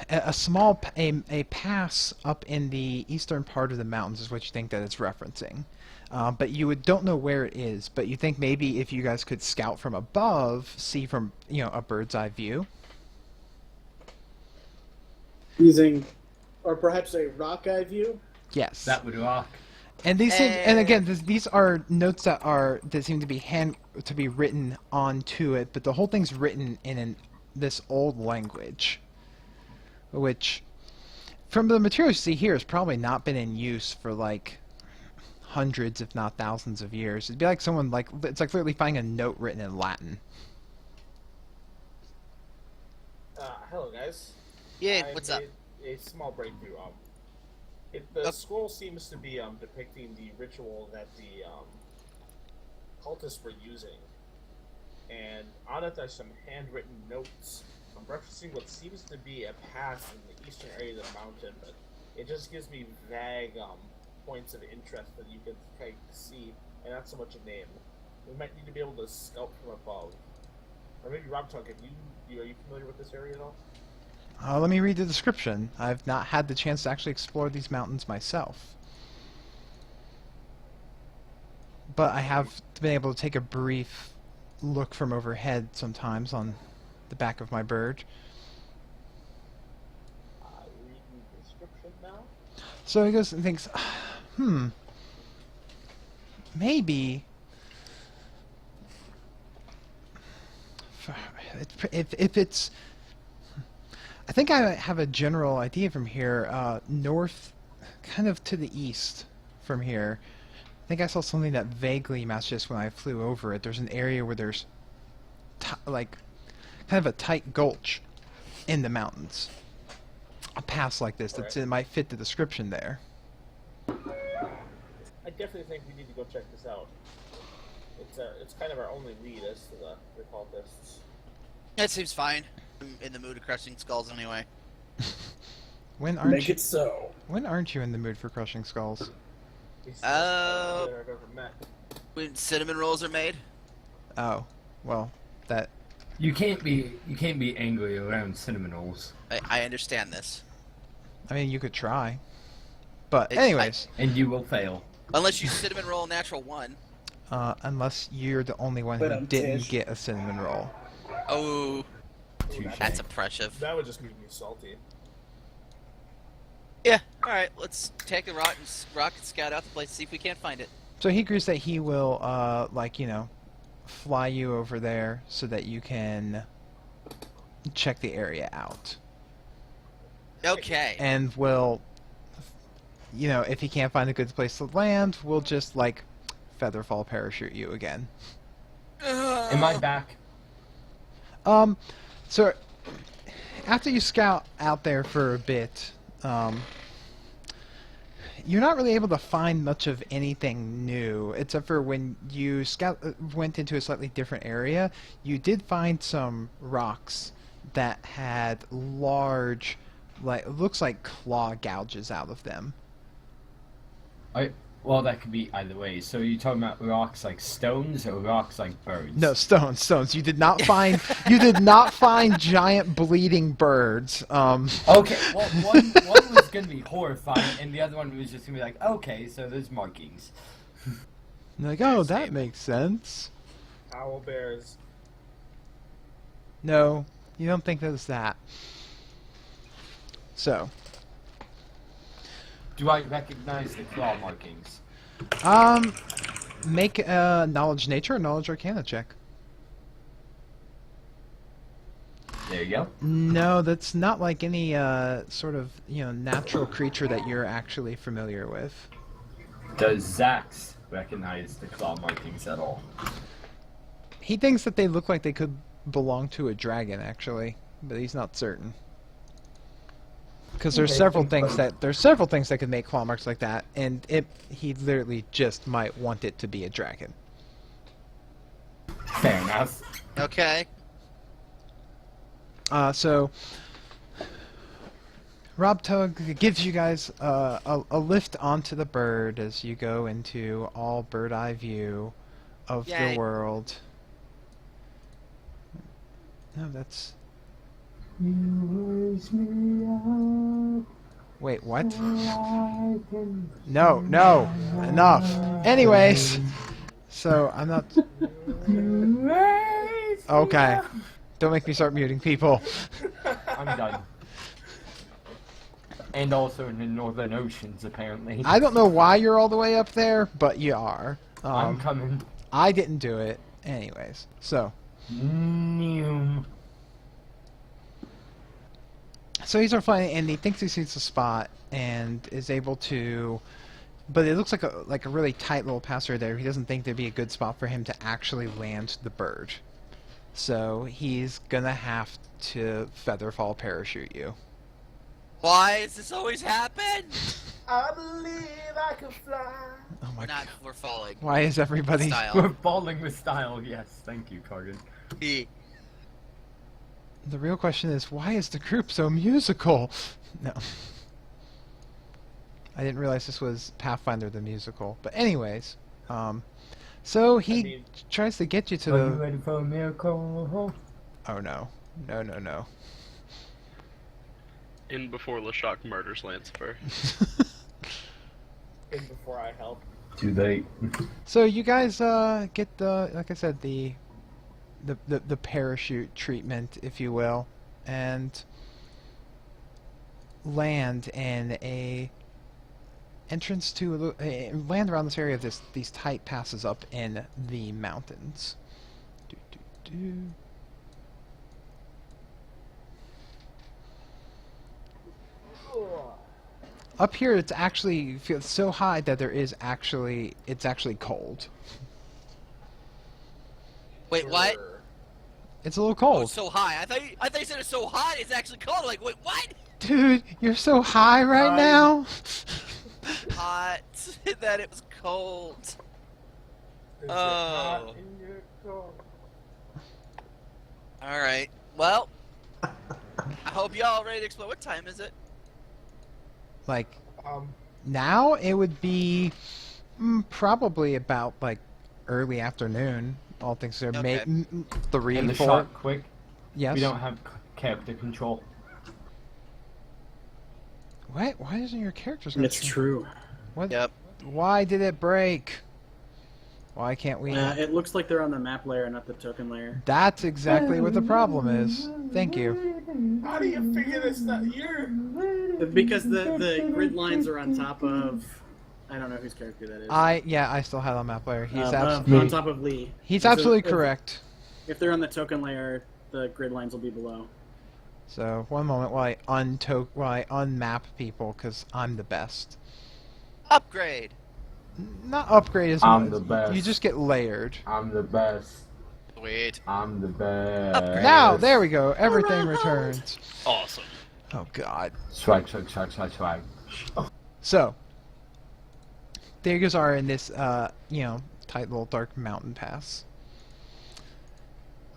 a pass up in the eastern part of the mountains is what you think that it's referencing. But you don't know where it is, but you think maybe if you guys could scout from above, see from, a bird's eye view. Using, or perhaps a rock eye view? Yes. That would rock. And these are notes that seem to be written onto it, but the whole thing's written in this old language, which, from the materials you see here, has probably not been in use for like hundreds, if not thousands, of years. It'd be like it's like literally finding a note written in Latin. Hello, guys. Yeah, I what's up? made a small breakthrough. The scroll seems to be depicting the ritual that the cultists were using, and on it there's some handwritten notes. I'm referencing what seems to be a pass in the eastern area of the mountain, but it just gives me vague points of interest that you can kind of see, and not so much a name. We might need to be able to scout from above. Or maybe Rob Tunk, are you familiar with this area at all? Let me read the description. I've not had the chance to actually explore these mountains myself. But I have been able to take a brief look from overhead sometimes on the back of my bird. Read the description now. So he goes and thinks, maybe if it's... I think I have a general idea from here, north, kind of to the east from here. I think I saw something that vaguely matched this when I flew over it. There's an area where there's, kind of a tight gulch in the mountains. A pass like this, it might fit the description there. I definitely think we need to go check this out. It's kind of our only lead as to the cultists. That seems fine. I'm in the mood of crushing skulls anyway. When aren't Make you? it so. When aren't you in the mood for crushing skulls? He's the Oh. best I've ever met. When cinnamon rolls are made. Oh, well, that. You can't be angry around cinnamon rolls. I understand this. I mean, you could try. But It's- anyways, And you will fail. Unless you cinnamon roll natural 1. unless you're the only one But who I'm didn't Tish. get a cinnamon roll. Oh, Touche. that's oppressive. That would just make me salty. Yeah. All right. Let's take a rock and scout out the place, see if we can't find it. So he agrees that he will, fly you over there so that you can check the area out. Okay. And will, if he can't find a good place to land, we'll just, featherfall parachute you again. Am I back? So after you scout out there for a bit, you're not really able to find much of anything new, except for when you went into a slightly different area, you did find some rocks that had large, it looks like claw gouges out of them. Well, that could be either way. So you're talking about rocks like stones or rocks like birds? No, stones. You did not find giant bleeding birds. Okay, well, one was going to be horrifying, and the other one was just going to be like, okay, so there's markings. Like, oh, that makes sense. Owl bears. No, you don't think there's that. So, Do I recognize the claw markings? make a knowledge nature or knowledge arcana check. There you go. No, that's not like any sort of natural creature that you're actually familiar with. Does Zax recognize the claw markings at all? He thinks that they look like they could belong to a dragon, actually, but he's not certain. Because there's several things that could make claw marks like that, and he literally just might want it to be a dragon. Fair enough. Okay. So Rob Tug gives you guys a lift onto the bird as you go into all bird eye view of Yay. the world. No, that's. Wait, what? No, enough. Anyways, so I'm not. Okay, don't make me start muting people. I'm done. And also in the northern oceans, apparently. I don't know why you're all the way up there, but you are. I'm coming. I didn't do it. Anyways, so. So he's flying, and he thinks he sees a spot, and is able to, but it looks like a really tight little pass right there. He doesn't think there'd be a good spot for him to actually land the bird, so he's gonna have to featherfall parachute you. Why does this always happen? I believe I can fly. Oh my god! We're falling. Why is everybody? We're Style. falling with style, yes. Thank you, Cargan. The real question is, why is the group so musical? No. I didn't realize this was Pathfinder the musical. But anyways, so he tries to get you to Are the. you ready for a miracle? Oh no. No. In before Leshok murders Lancifer. In before I help. Too late. So you guys get like I said, the parachute treatment, if you will, and land in a entrance to land around this area of these tight passes up in the mountains. Up here, it's actually feels so high that it's actually cold. Wait, what? It's a little Oh, cold. it's so high. I thought you said it's so hot. It's actually cold. Like, wait, what? Dude, you're so high right now. Hot that it was cold. Is it Oh. hot in your car? All right. Well, I hope y'all ready to explore. What time is it? Like Um, now, it would be probably about like early afternoon. All things are Okay. 3, And the 4. shot quick. Yes. We don't have character control. What? Why isn't your character? It's true. What? Yep. Why did it break? Why can't we? It looks like they're on the map layer, not the token layer. That's exactly what the problem is. Thank you. how do you figure this stuff? You're... Because the grid lines are on top of... I don't know whose character that is. I still have on map player. On top of Lee. He's So absolutely if- correct. If they're on the token layer, the grid lines will be below. So one moment while I unmap people because I'm the best. Upgrade. Not upgrade as I'm much. the best. You just get layered. I'm the best. Sweet. I'm the best. Upgrade. Now there we go. Everything returns. Awesome. Oh God. Swag, swag, swag, swag, swag. So there you guys are in this tight little dark mountain pass.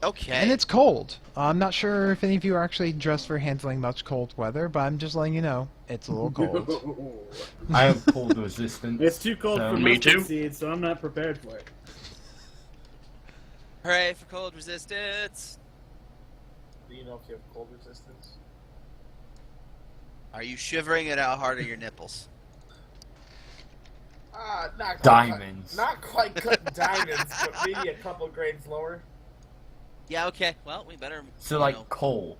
Okay. And it's cold. I'm not sure if any of you are actually dressed for handling much cold weather, but I'm just letting you know it's a little cold. I have cold resistance. It's too cold So- for Me mustard too. seeds, so I'm not prepared for it. Hooray for cold resistance. Do you know if you have cold resistance? Are you shivering and how hard are your nipples? Not quite Diamonds. Not quite cut diamonds, but maybe a couple grades lower. Yeah, okay. Well, we better. So you like know. coal.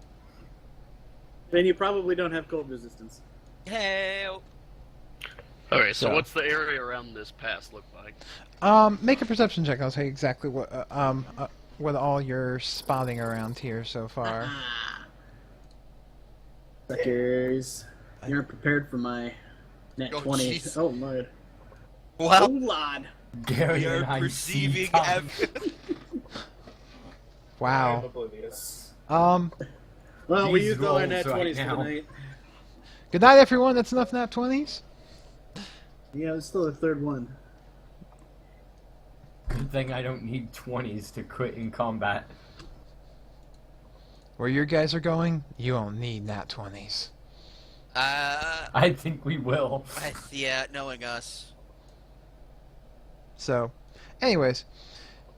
Then you probably don't have cold resistance. Hey. Okay, so So- what's the area around this pass look like? Make a perception check. I'll tell you exactly what all you're spotting around here so far. Suckers. You aren't prepared for my net Oh, 20. jeez. Oh, Lord. Oh, Well, Lord. Gary we are and I perceiving see time. everything. I'm Wow. oblivious. Well, we These used all our rolls net right 20s for now. the night. Good night, everyone. That's enough nat 20s. Yeah, it's still the third one. Good thing I don't need 20s to quit in combat. Where your guys are going, you don't need nat 20s. I think we will. Yeah, knowing us. So, anyways,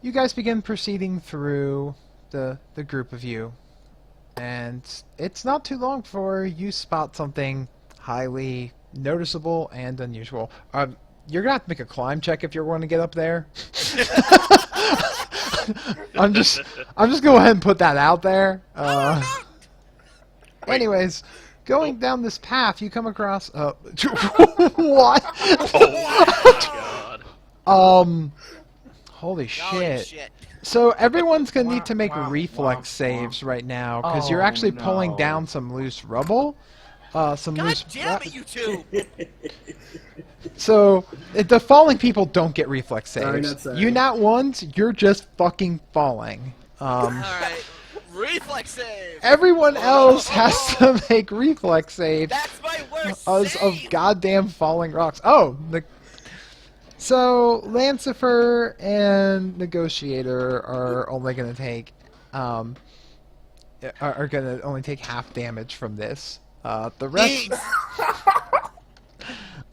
you guys begin proceeding through the group of you, and it's not too long before you spot something highly noticeable and unusual. You're gonna have to make a climb check if you're going to get up there. I'm just gonna go ahead and put that out there. Anyways, going down this path, you come across what? Oh my god. Holy Holy shit. shit. So everyone's gonna need to make Wow, reflex wow, saves right now because Oh, you're actually pulling no. down some loose rubble. Some God loose. damn it, you two! So the falling people don't get reflex Sorry, saves. not sorry. You not ones, you're just fucking falling. Alright. Reflex save! Everyone else has to make reflex saves That's my worst of save! goddamn falling rocks. So Lancifer and Negotiator are only going to take are going to only take half damage from this. The rest.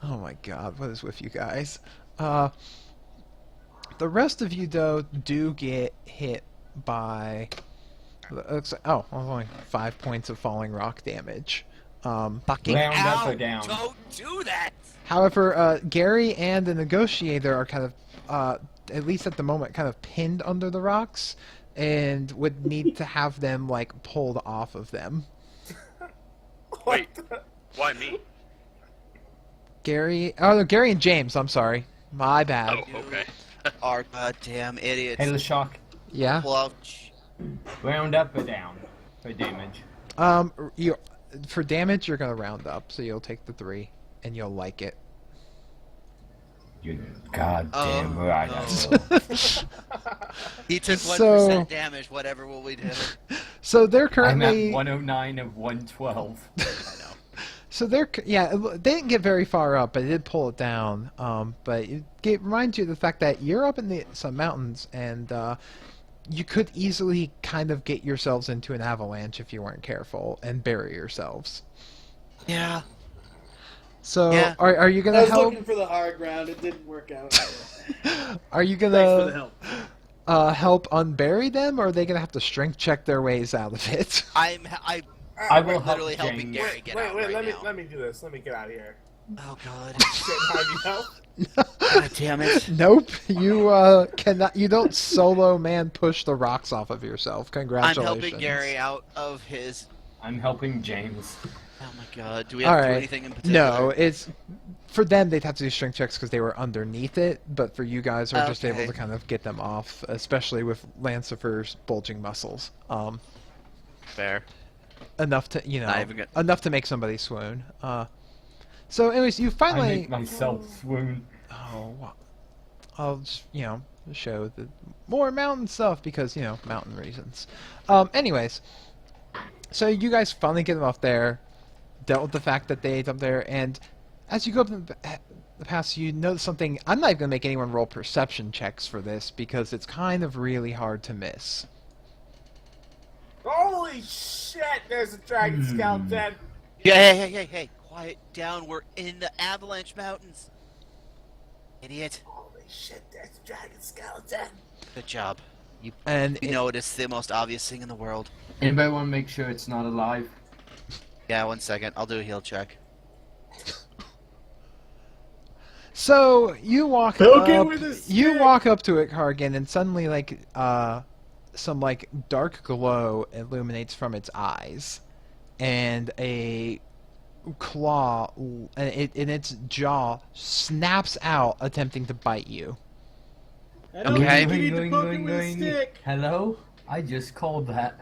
Oh my god, what is with you guys? The rest of you though do get hit by. Only 5 points of falling rock damage. Fucking Round up ow! or down? Don't do that! However, Gary and the Negotiator are kind of, at least at the moment, kind of pinned under the rocks, and would need to have them like pulled off of them. Wait, why me? Gary and James. I'm sorry, my bad. Oh, okay. Our goddamn idiots. Hey, Leshok, Yeah. Slouch. round up or down for damage? You for damage, you're gonna round up, so you'll take the 3, and you'll like it. You're goddamn Oh, right. no. He took 1% So- damage, whatever will we do? So they're I'm at currently. 109 of 112. I know. So yeah, they didn't get very far up, but it did pull it down. But it reminds you of the fact that you're up in some mountains, and you could easily kind of get yourselves into an avalanche if you weren't careful and bury yourselves. Yeah. So Yeah. are you I gonna was help? looking for the higher ground. It didn't work out. Are you Thanks for the gonna help. help unbury them, or are they gonna have to strength check their ways out of it? I I will help literally helping James. Gary get out Wait, right now. let me do this. Let me get out of here. Oh god. Shit, how do you help? God damn it. Nope, you cannot. You don't solo man push the rocks off of yourself. I'm Congratulations. helping Gary out of his. I'm helping James. Oh my god. Do we have to do Alright. anything in particular? No, it's for them. They'd have to do strength checks because they were underneath it. But for you guys, are just able Okay. to kind of get them off, especially with Lancifer's bulging muscles. Fair. Enough to Not even good. enough to make somebody swoon. So, anyways, you I finally. make myself swoon. Oh, well, I'll just, show the more mountain stuff because, mountain reasons. Anyways, so you guys finally get them off there, dealt with the fact that they ate up there, and as you go up the pass, you notice something. I'm not even going to make anyone roll perception checks for this because it's kind of really hard to miss. Holy shit! There's a dragon skeleton. Hey. Quiet down. We're in the Avalanche Mountains. Idiot. Holy shit! There's a dragon skeleton. Good job. You And noticed the most obvious thing in the world. Anybody want to make sure it's not alive? Yeah, 1 second. I'll do a heal check. so you walk Poke it up. with a You stick. walk up to it, Cargan, and suddenly, some dark glow illuminates from its eyes, and a claw in its jaw snaps out, attempting to bite you. I don't Okay. think you need to poke it with a stick. Hello? I just called that.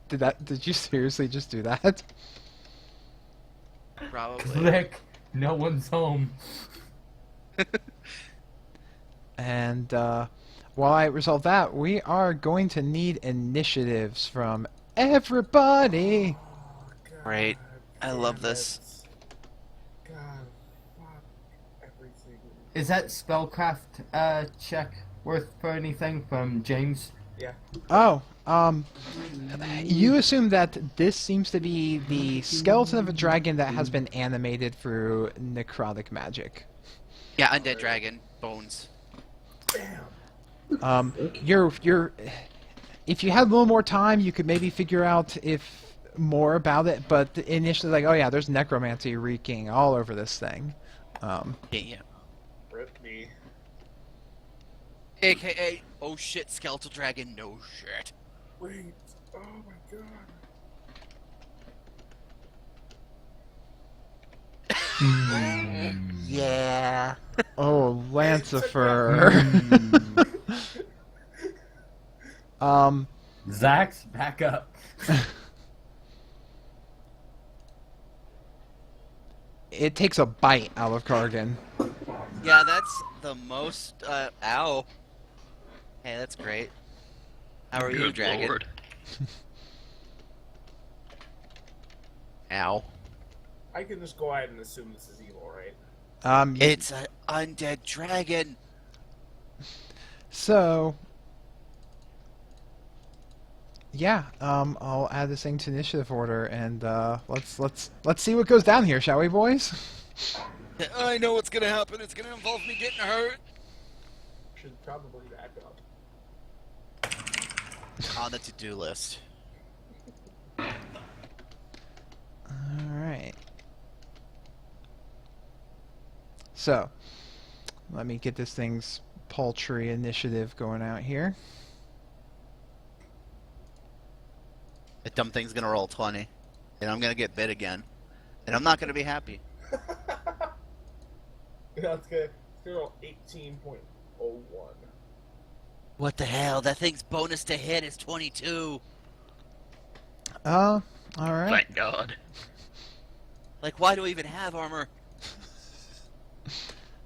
Did you seriously just do that? Probably. Click. No one's home. And while I resolve that, we are going to need initiatives from everybody. Great. I love this. God, fuck everything. Is that spellcraft check worth for anything from James? Yeah. Oh, you assume that this seems to be the skeleton of a dragon that has been animated through necrotic magic. Yeah, undead dragon bones. Damn. You're if you had a little more time, you could maybe figure out if more about it, but initially, oh yeah, there's necromancy reeking all over this thing. Yeah. Rip me. AKA, oh shit, skeletal dragon, no shit. Wait. Oh my god. Yeah. Oh, Lancifer. Zax, back up. It takes a bite out of Cargan. Yeah, that's the most, ow. Hey, that's great. How are you, Good dragon? lord. Ow. I can just go ahead and assume this is evil, right? It's an undead dragon. So, yeah, I'll add this thing to initiative order, and let's see what goes down here, shall we, boys? I know what's gonna happen. It's gonna involve me getting hurt. Should probably back up. On the to-do list. All right. So, let me get this thing's paltry initiative going out here. The dumb thing's gonna roll 20. And I'm gonna get bit again. And I'm not gonna be happy. That's good. Still 18.01. What the hell? That thing's bonus to hit is 22. All right. Thank God. Like, why do we even have armor?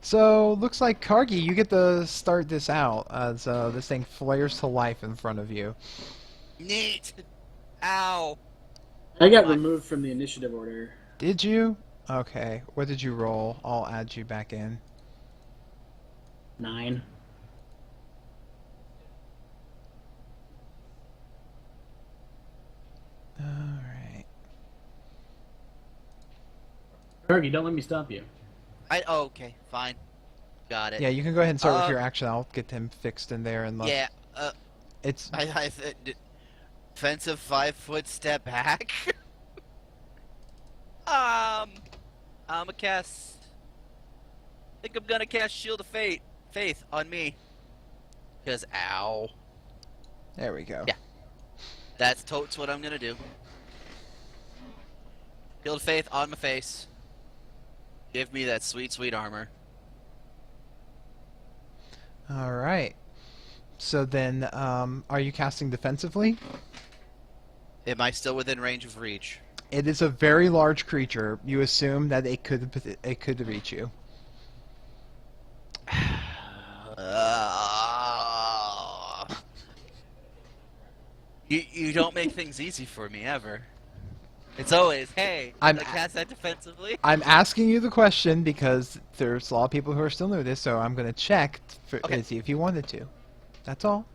So, looks like Kargi, you get to start this out as this thing flares to life in front of you. Neat. Ow. I got removed from the initiative order. Did you? Okay. What did you roll? I'll add you back in. 9. Alright. Fergie, don't let me stop you. Okay, fine. Got it. Yeah, you can go ahead and start with Uh, your action. I'll get him fixed in there and Yeah. it's Defensive 5-foot step back. I'm a cast. I think I'm gonna cast Shield of Faith on me. Cause ow. there we go. Yeah. That's totes what I'm gonna do. Shield of Faith on my face. Give me that sweet, sweet armor. Alright. So then, are you casting defensively? Am I still within range of reach? It is a very large creature. You assume that it could reach you. You don't make things easy for me ever. It's always, hey, I'm I cast that defensively. I'm asking you the question because there's a lot of people who are still new to this, so I'm going to check to see if you wanted to. That's all.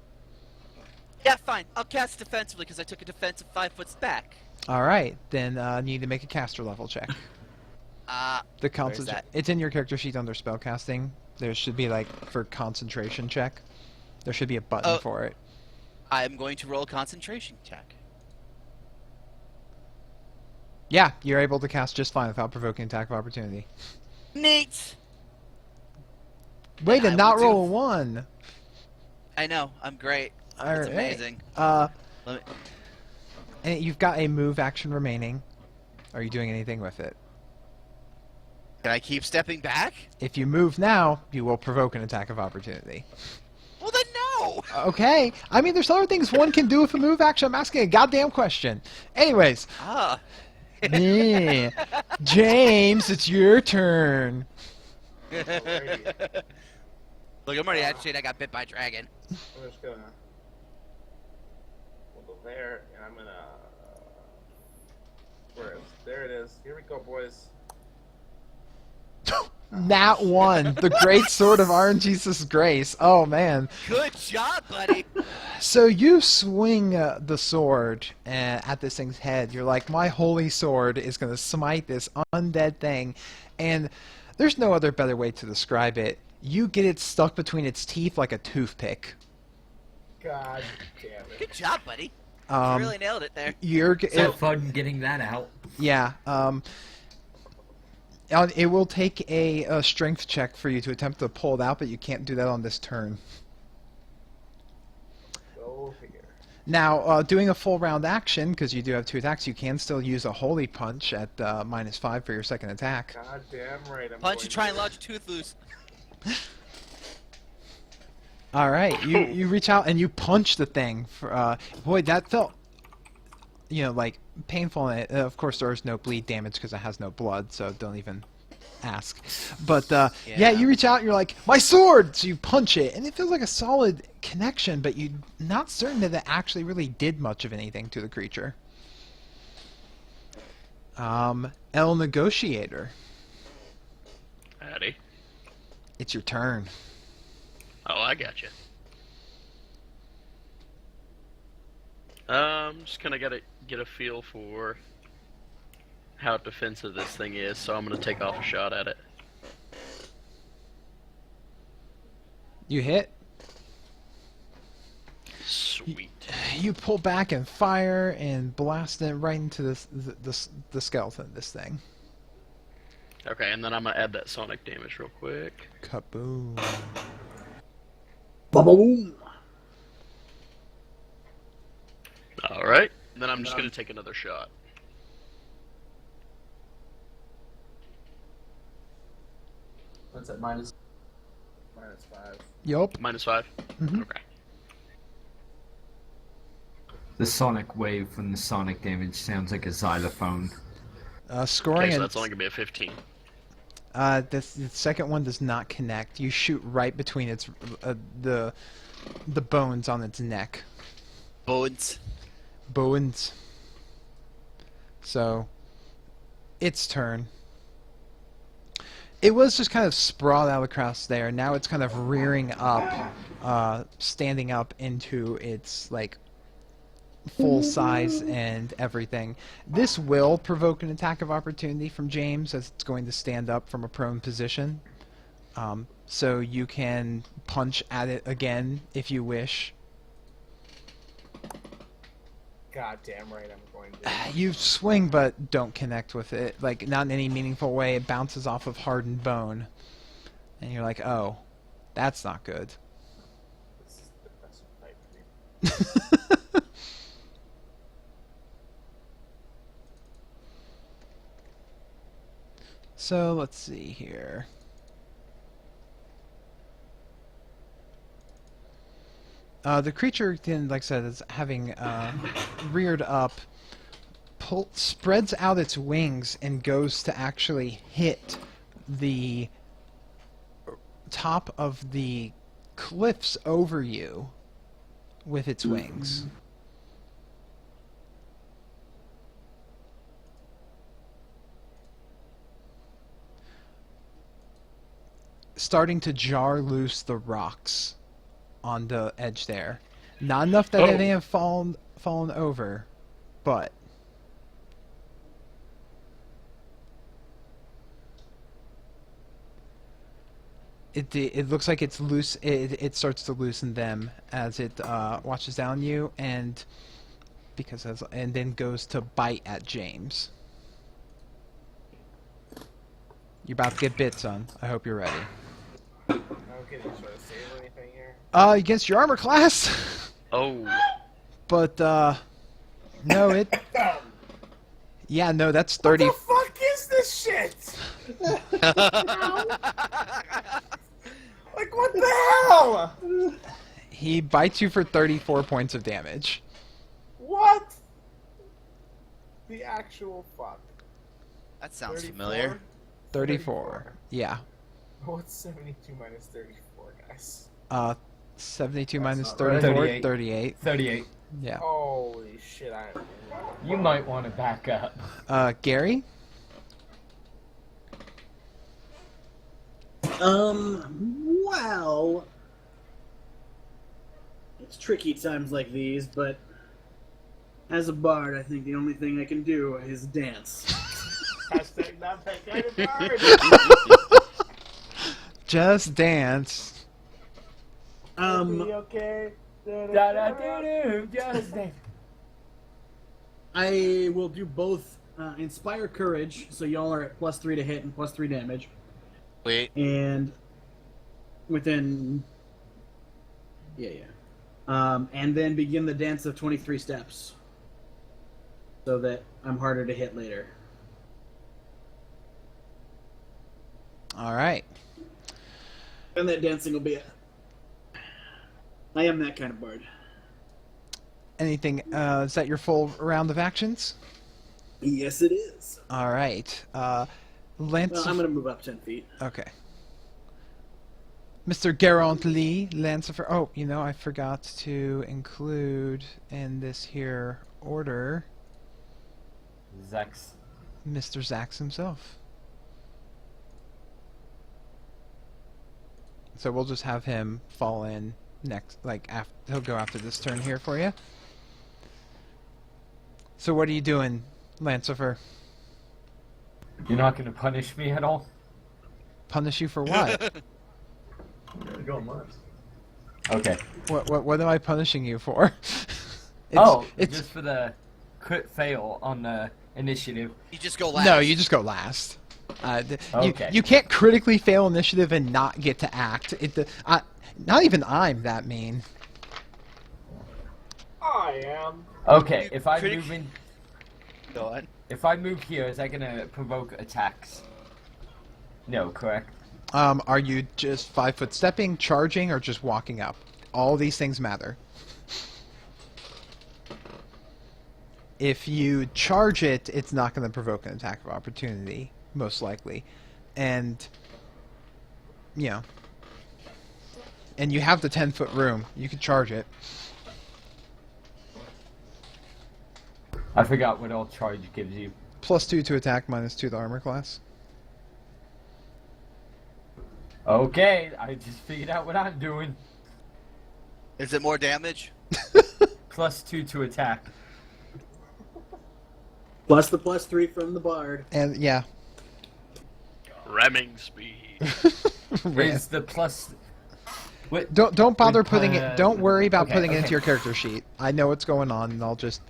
Yeah, fine. I'll cast defensively because I took a defensive 5-foot back. All right, then you need to make a caster level check. The where's that? It's in your character sheet under spellcasting. There should be like for concentration check. There should be a button for it. I'm going to roll a concentration check. Yeah, you're able to cast just fine without provoking attack of opportunity. Neat. Way to I not will do- roll a 1. I know. I'm great. All It's right. amazing. And Let me, you've got a move action remaining. Are you doing anything with it? can I keep stepping back? If you move now, you will provoke an attack of opportunity. Well, then no. Okay. I mean, there's other things one can do with a move action. I'm asking a goddamn question. Anyways. Yeah. James, it's your turn. Alrighty. Look, I'm already agitated. I got bit by a dragon. I'm just gonna. We'll go there, and I'm gonna. There it is. Here we go, boys. Nat 1, the great sword of RNGesus Grace. Oh, man. Good job, buddy. So you swing the sword at this thing's head. You're like, my holy sword is going to smite this undead thing. And there's no other better way to describe it. You get it stuck between its teeth like a toothpick. God damn it. Good job, buddy. You really nailed it there. So fun getting that out. Yeah. It will take a strength check for you to attempt to pull it out, but you can't do that on this turn. Go figure. Now, doing a full round action, because you do have 2 attacks, you can still use a holy punch at -5 for your second attack. God damn right. I'm Punch going and try and to. lodge a tooth loose. All right, you reach out and you punch the thing. Boy, that felt, like painful. And of course, there's no bleed damage because it has no blood, so don't even ask. But yeah, you reach out and you're like, my sword! So you punch it, and it feels like a solid connection, but you're not certain that it actually really did much of anything to the creature. El Negotiator, Howdy. it's your turn. Oh, I got you. Just gonna get a feel for how defensive this thing is, so I'm gonna take off a shot at it. You hit. Sweet. You pull back and fire and blast it right into the skeleton of this thing. Okay, and then I'm gonna add that sonic damage real quick. Kaboom. Ba-boom. Alright, then I'm just gonna take another shot. What's that, minus? -5. Yup. -5? Mhm. Okay. The sonic wave from the sonic damage sounds like a xylophone. Scoring Okay, so and that's only gonna be a 15. the second one does not connect. You shoot right between its the bones on its neck. Bones. Bones. So, its turn. It was just kind of sprawled out across there. Now it's kind of rearing up, standing up into its, like, full size and everything. This will provoke an attack of opportunity from James, as it's going to stand up from a prone position. So you can punch at it again if you wish. God damn right I'm going to. You swing, but don't connect with it. Like, not in any meaningful way. It bounces off of hardened bone. And you're like, oh, that's not good. This is the best fight for me. So, let's see here. The creature, then, like I said, is having reared up, spreads out its wings and goes to actually hit the top of the cliffs over you with its wings. Starting to jar loose the rocks on the edge there. Not enough that any have fallen over, but it looks like it's loose. It starts to loosen them as it watches down you, and and then goes to bite at James. You're about to get bit, son. I hope you're ready. Okay, did you try to save anything here? Against your armor class. Oh. But no, it. Yeah, no, that's 30. What the fuck is this shit? Like, what the hell? He bites you for 34 points of damage. What? The actual fuck. That sounds 34? familiar. 34. Yeah. What's 72 minus 34, guys? 72 That's minus not 34, right. 38. 38. Yeah. Holy shit, You might want to back up. Gary? Well, it's tricky times like these, but as a bard, I think the only thing I can do is dance. Hashtag not that kind of bard. Just dance. Be okay. Da-da-doo-doo, just dance. I will do both Inspire Courage, so y'all are at +3 to hit and +3 damage. Wait. And within... Yeah. And then begin the dance of 23 steps. So that I'm harder to hit later. Alright. And that dancing will be it. I am that kind of bard. Anything, is that your full round of actions? Yes, it is. Alright. Lance. Well, I'm going to move up 10 feet. Okay. Mr. Garant Lee, Lancer. Oh, you know, I forgot to include in this here order Zex. Mr. Zax himself. So we'll just have him fall in next, like, he'll go after this turn here for you. So what are you doing, Lancifer? You're not going to punish me at all? Punish you for what? Okay. What am I punishing you for? It's just for the crit fail on the initiative. You just go last. No, you just go last. Okay. You can't critically fail initiative and not get to act. Not even I'm that mean. I am. Okay, if I critic- move in, Go on. if I move here, is that gonna provoke attacks? No, correct. Are you just 5 foot stepping, charging, or just walking up? All these things matter. If you charge it, it's not going to provoke an attack of opportunity, most likely. And, you know. And you have the 10-foot room. You can charge it. I forgot what all charge gives you. +2 to attack, -2 to armor class. Okay, I just figured out what I'm doing. Is it more damage? +2 to attack. Plus the +3 from the bard. And yeah. Ramming speed. Is the plus... What? Don't bother We putting it. Don't worry about okay, putting it okay. into your character sheet. I know what's going on, and we'll just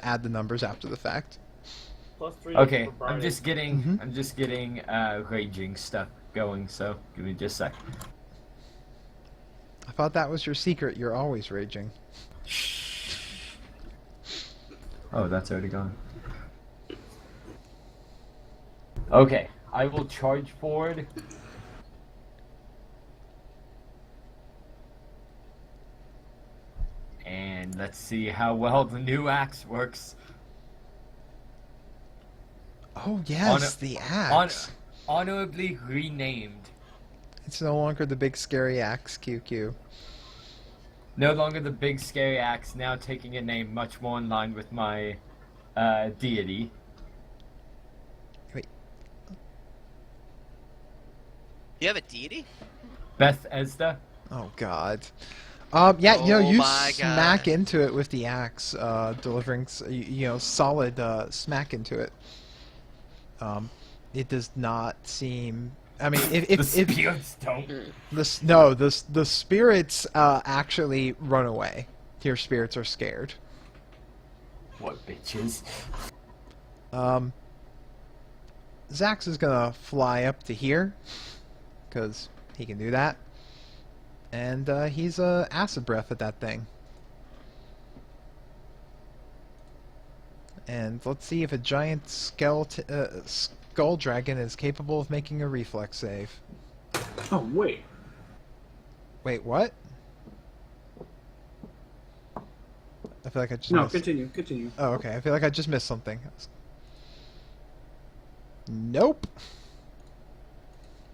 add the numbers after the fact. +3. Okay, for I'm Barney. just getting raging stuff going, so give me just a sec. I thought that was your secret. You're always raging. Oh, that's already gone. Okay, I will charge forward. And let's see how well the new axe works. Oh yes, the axe. Honorably renamed. It's no longer the big scary axe, QQ. No longer the big scary axe, now taking a name much more in line with my deity. Wait. You have a deity? Beth Esda. Oh God. Yeah, Oh you my smack God. into it with the axe, delivering solid smack into it. It does not seem. I mean, if The spirits don't. the spirits actually run away. Your spirits are scared. What bitches? Zax is gonna fly up to here because he can do that, and he's acid breath at that thing. And let's see if a giant skull dragon is capable of making a reflex save. Oh, wait. Wait, what? I feel like I just No, missed. continue. Oh, okay. I feel like I just missed something. Nope.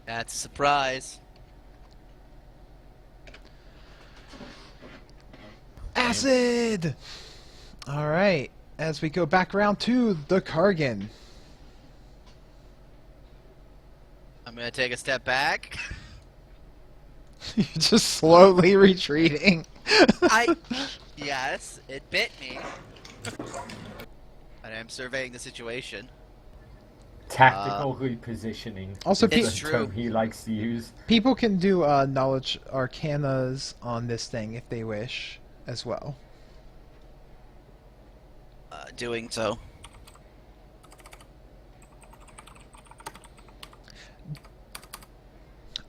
That's a surprise. Acid! Alright. As we go back around to the Kargan. I'm gonna take a step back. You're just slowly retreating. Yes, it bit me. And I'm surveying the situation. Tactical repositioning. Also, is It's the true. term he likes to use. People can do knowledge arcanas on this thing if they wish, as well. Doing so.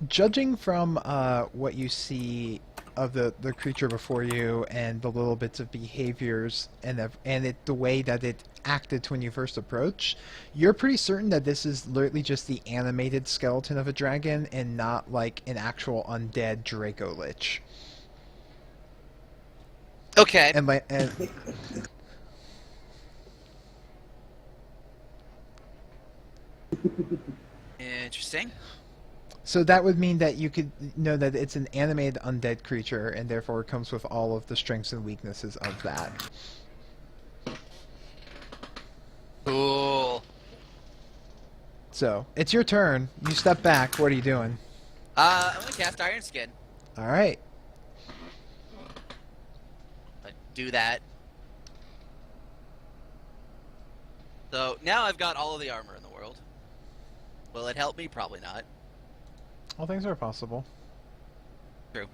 Judging from what you see of the creature before you and the little bits of behaviors and the way that it acted when you first approach, you're pretty certain that this is literally just the animated skeleton of a dragon and not like an actual undead Draco Lich. Okay. And Interesting. so that would mean that you could know that it's an animated undead creature, and therefore it comes with all of the strengths and weaknesses of that. Cool. So, it's your turn. You step back. What are you doing? I'm gonna cast Iron Skin. Alright. Do that. So now I've got all of the armor in the world. Will it help me? Probably not. All things are possible. True.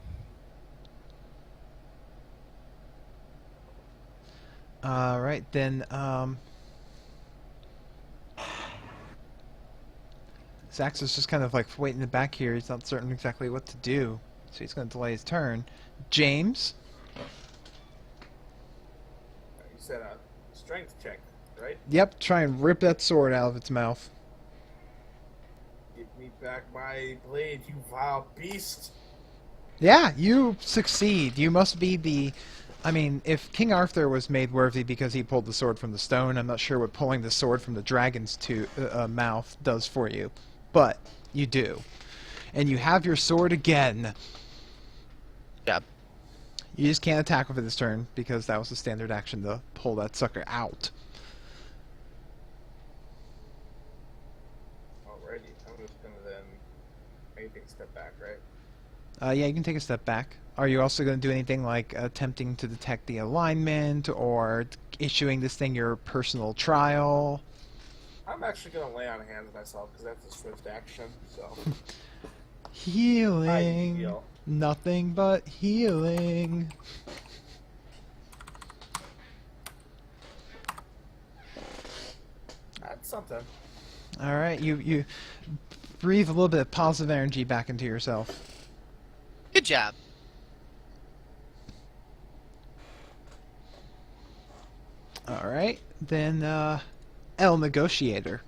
Alright, then, Zax is just kind of like waiting in the back here. He's not certain exactly what to do. So he's going to delay his turn. James? You said a strength check, right? Yep, try and rip that sword out of its mouth. Give me back my blade, you vile beast! Yeah, you succeed. You must be the... I mean, if King Arthur was made worthy because he pulled the sword from the stone, I'm not sure what pulling the sword from the dragon's mouth does for you. But you do. And you have your sword again. Yeah. You just can't attack with it this turn because that was the standard action to pull that sucker out. Yeah, you can take a step back. Are you also going to do anything like attempting to detect the alignment or issuing this thing your personal trial? I'm actually gonna lay on hands myself because that's a swift action. So Healing. heal. Nothing but healing. That's something. All right, you breathe a little bit of positive energy back into yourself. Good job. All right, then El Negotiator.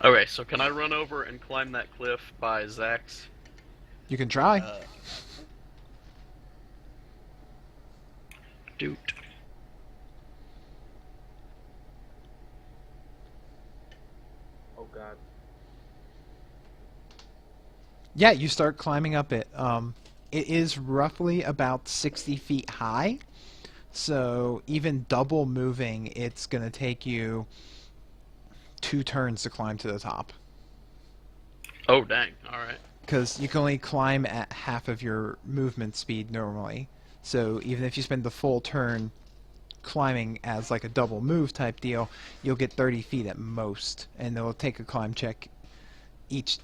Okay, so can I run over and climb that cliff by Zach's? You can try. Doot. Oh god. Yeah, you start climbing up it. It is roughly about 60 feet high, so even double moving, it's going to take you 2 turns to climb to the top. Oh, dang. Alright. Because you can only climb at half of your movement speed normally. So even if you spend the full turn climbing as like a double move type deal, you'll get 30 feet at most, and it'll take a climb check each,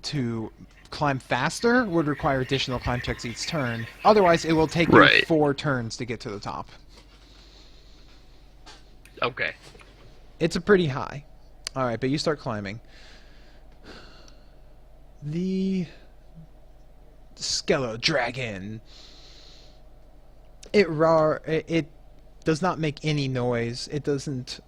to climb faster would require additional climb checks each turn. Otherwise, it will take you Right. 4 turns to get to the top. Okay. It's a pretty high. Alright, but you start climbing. The Skelo Dragon. It does not make any noise. It doesn't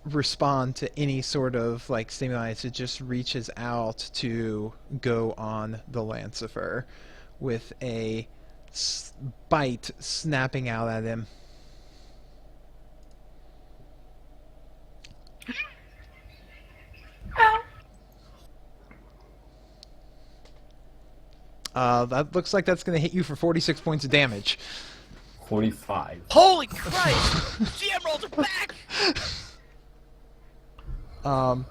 respond to any sort of like stimuli. It just reaches out to go on the Lancifer with a bite snapping out at him. That looks like that's going to hit you for 46 points of damage. 45. Holy Christ! GM rolls are back!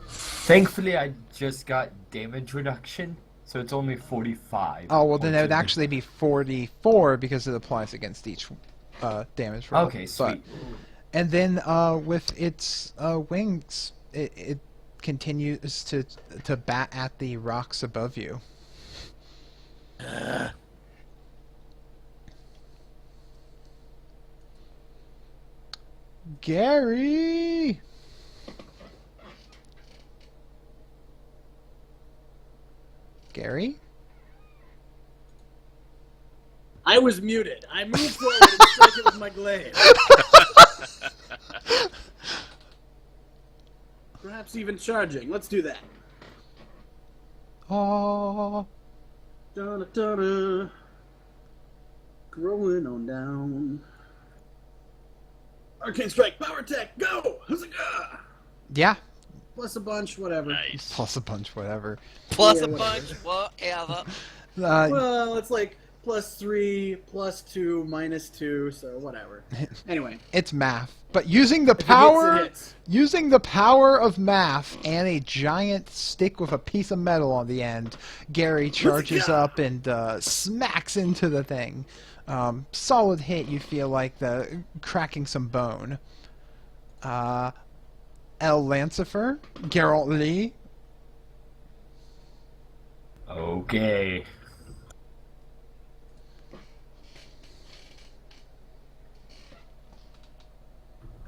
Thankfully, I just got damage reduction, so it's only 45. Oh, well, then it points would of- actually be 44 because it applies against each damage roll. Okay, sweet. And then with its wings, it continues to bat at the rocks above you. Gary! Gary? I was muted. I moved forward and struck it with my glaive. Perhaps even charging. Let's do that. Oh. Da-da-da-da. Growing on down. Arcane Strike, Power Attack, go! Huzzah! Yeah. Plus a bunch, whatever. Nice. Plus a bunch, whatever. Plus Yeah, a bunch, whatever. Well, it's like +3, +2, -2, so whatever. Anyway. It's math. But using the If it hits, power... it hits. Using the power of math and a giant stick with a piece of metal on the end, Gary charges up and smacks into the thing. Solid hit, you feel like the cracking some bone. El Lancifer, Geralt Lee. Okay.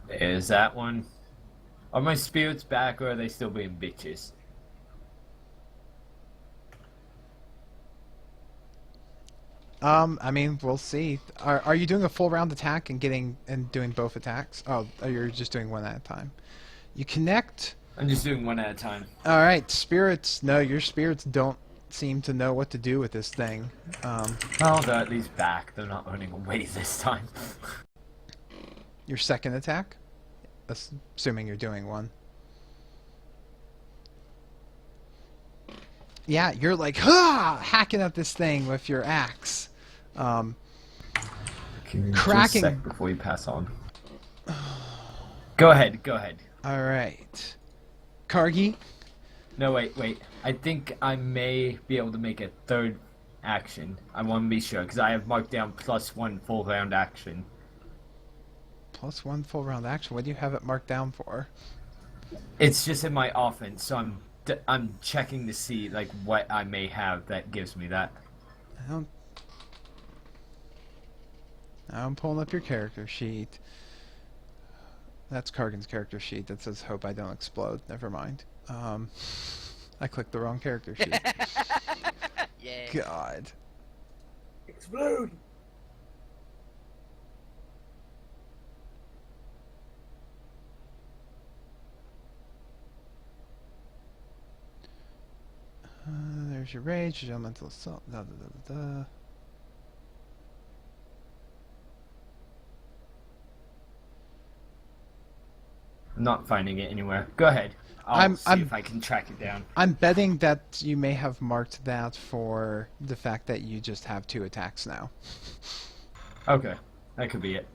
There's that one. Are my spirits back, or are they still being bitches? I mean, we'll see. Are you doing a full round attack and doing both attacks? Oh, you're just doing one at a time. You connect. I'm just doing one at a time. All right, spirits. No, your spirits don't seem to know what to do with this thing. Oh, they're at least back. They're not running away this time. Your second attack, assuming you're doing one. Yeah, you're like hacking at this thing with your axe. Can you Cracking- just a sec before you pass on? Go ahead. All right, Kargi. No, wait. I think I may be able to make a third action. I want to be sure because I have marked down +1 full round action. +1 full round action. What do you have it marked down for? It's just in my offense, so I'm checking to see like what I may have that gives me that. I'm pulling up your character sheet. That's Kargan's character sheet that says "Hope I don't explode." Never mind. I clicked the wrong character sheet. Yeah. God. Explode! There's your rage, your elemental assault. Da, da, da, da, da. I'm not finding it anywhere. Go ahead. I'll see if I can track it down. I'm betting that you may have marked that for the fact that you just have 2 attacks now. Okay, that could be it.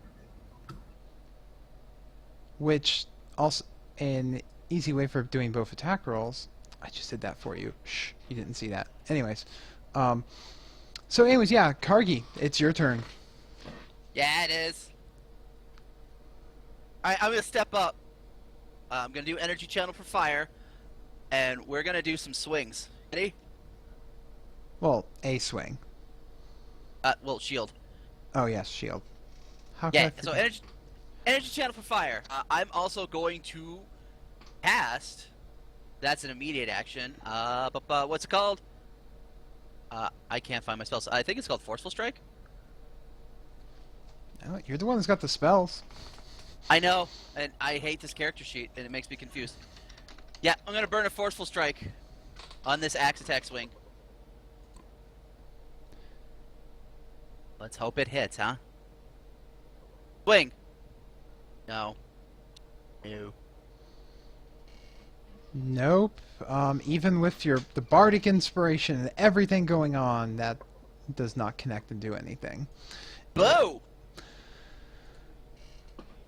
Which, also, an easy way for doing both attack rolls. I just did that for you. Shh, you didn't see that. Anyways. So anyways, yeah, Kargi, it's your turn. Yeah, it is. Alright, I'm gonna step up. I'm gonna do energy channel for fire, and we're gonna do some swings. Ready? Well, a swing. Well, shield. Oh yes, shield. How Yeah, can I so forget? energy channel for fire. I'm also going to cast. That's an immediate action. But what's it called? I can't find my spells. I think it's called Forceful Strike. Oh, you're the one who's got the spells. I know, and I hate this character sheet, and it makes me confused. Yeah, I'm gonna burn a Forceful Strike on this axe attack swing. Let's hope it hits, huh? Swing! No. No. Nope. Even with the bardic inspiration and everything going on, that does not connect and do anything. Blow!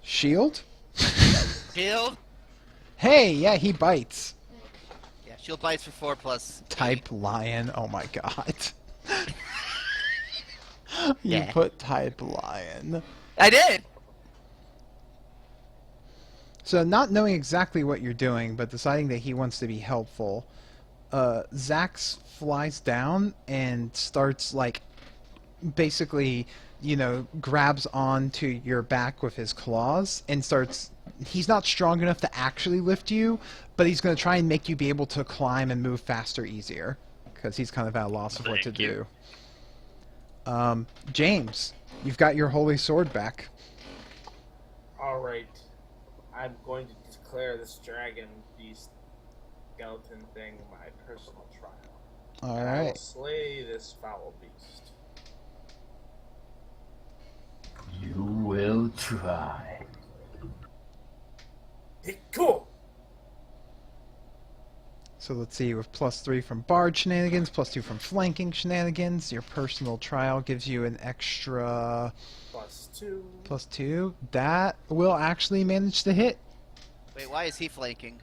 Shield? Shield? Hey, yeah, he bites. Yeah, shield bites for 4+. Type lion. Oh my god. You Yeah. put type lion. I did! So not knowing exactly what you're doing, but deciding that he wants to be helpful, Zax flies down and starts, like, basically, you know, grabs onto your back with his claws and starts... He's not strong enough to actually lift you, but he's going to try and make you be able to climb and move faster, easier, because he's kind of at a loss of what to Thank you. do. James, you've got your holy sword back. Alright. I'm going to declare this dragon beast skeleton thing my personal trial. I will Alright. slay this foul beast. You will try. Hey, cool! So let's see, with +3 from Bard shenanigans, +2 from flanking shenanigans, your personal trial gives you an extra +2. +2. That will actually manage to hit. Wait, why is he flanking?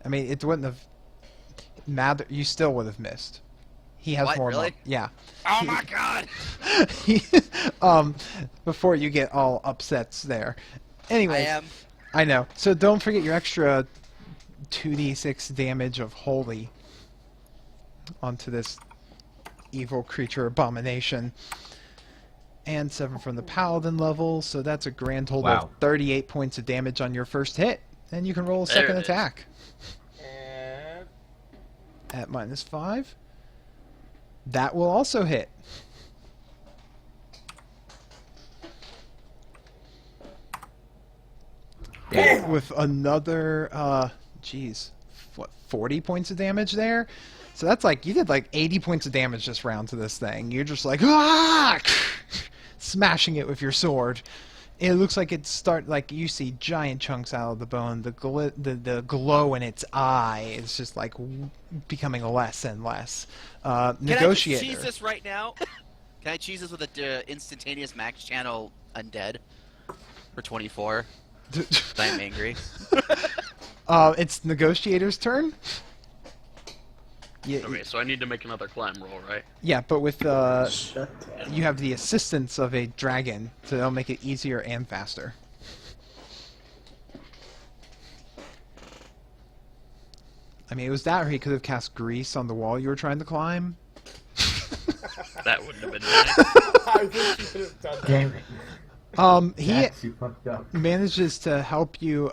I mean, it wouldn't have mattered. You still would have missed. He has What, more. really? Yeah. Oh my god! He, before you get all upsets there. Anyway, I am. I know. So don't forget your extra 2d6 damage of holy onto this evil creature abomination. And 7 from the paladin level, so that's a grand total Wow. of 38 points of damage on your first hit. And you can roll a There second it is. attack And at -5. That will also hit. Damn. With another, geez, what, 40 points of damage there? So that's like, you did like 80 points of damage this round to this thing. You're just like, ah! Smashing it with your sword. It looks like like you see giant chunks out of the bone. The glow in its eye is just like becoming less and less. Negotiator. Can I just cheese this right now? Can I cheese this with a instantaneous max channel undead for 24? I'm angry. It's Negotiator's turn. Yeah, Okay, so I need to make another climb roll, right? yeah, but with Shut down. you have the assistance of a dragon, so that'll make it easier and faster. I mean, it was that, or he could have cast grease on the wall you were trying to climb. That wouldn't have been nice. I wish you could have done that. Damn it. He That's too fucked up. manages to help you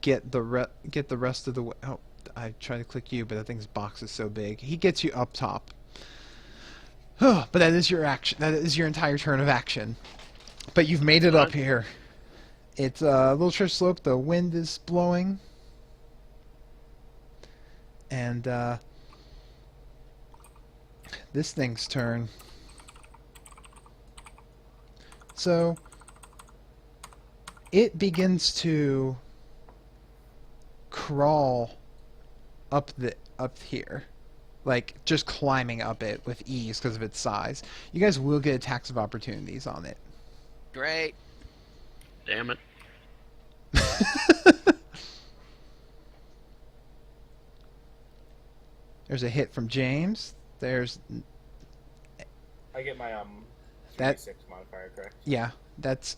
get the rest of the way. Oh, I tried to click you, but I think his box is so big. He gets you up top. But that is your action. That is your entire turn of action. But you've made it up here. It's a little trick slope. The wind is blowing. And this thing's turn. So it begins to crawl up here, like just climbing up it with ease because of its size. You guys will get attacks of opportunities on it. Great. Damn it. There's a hit from James. There's I get my That- 3d6 modifier, correct? yeah, that's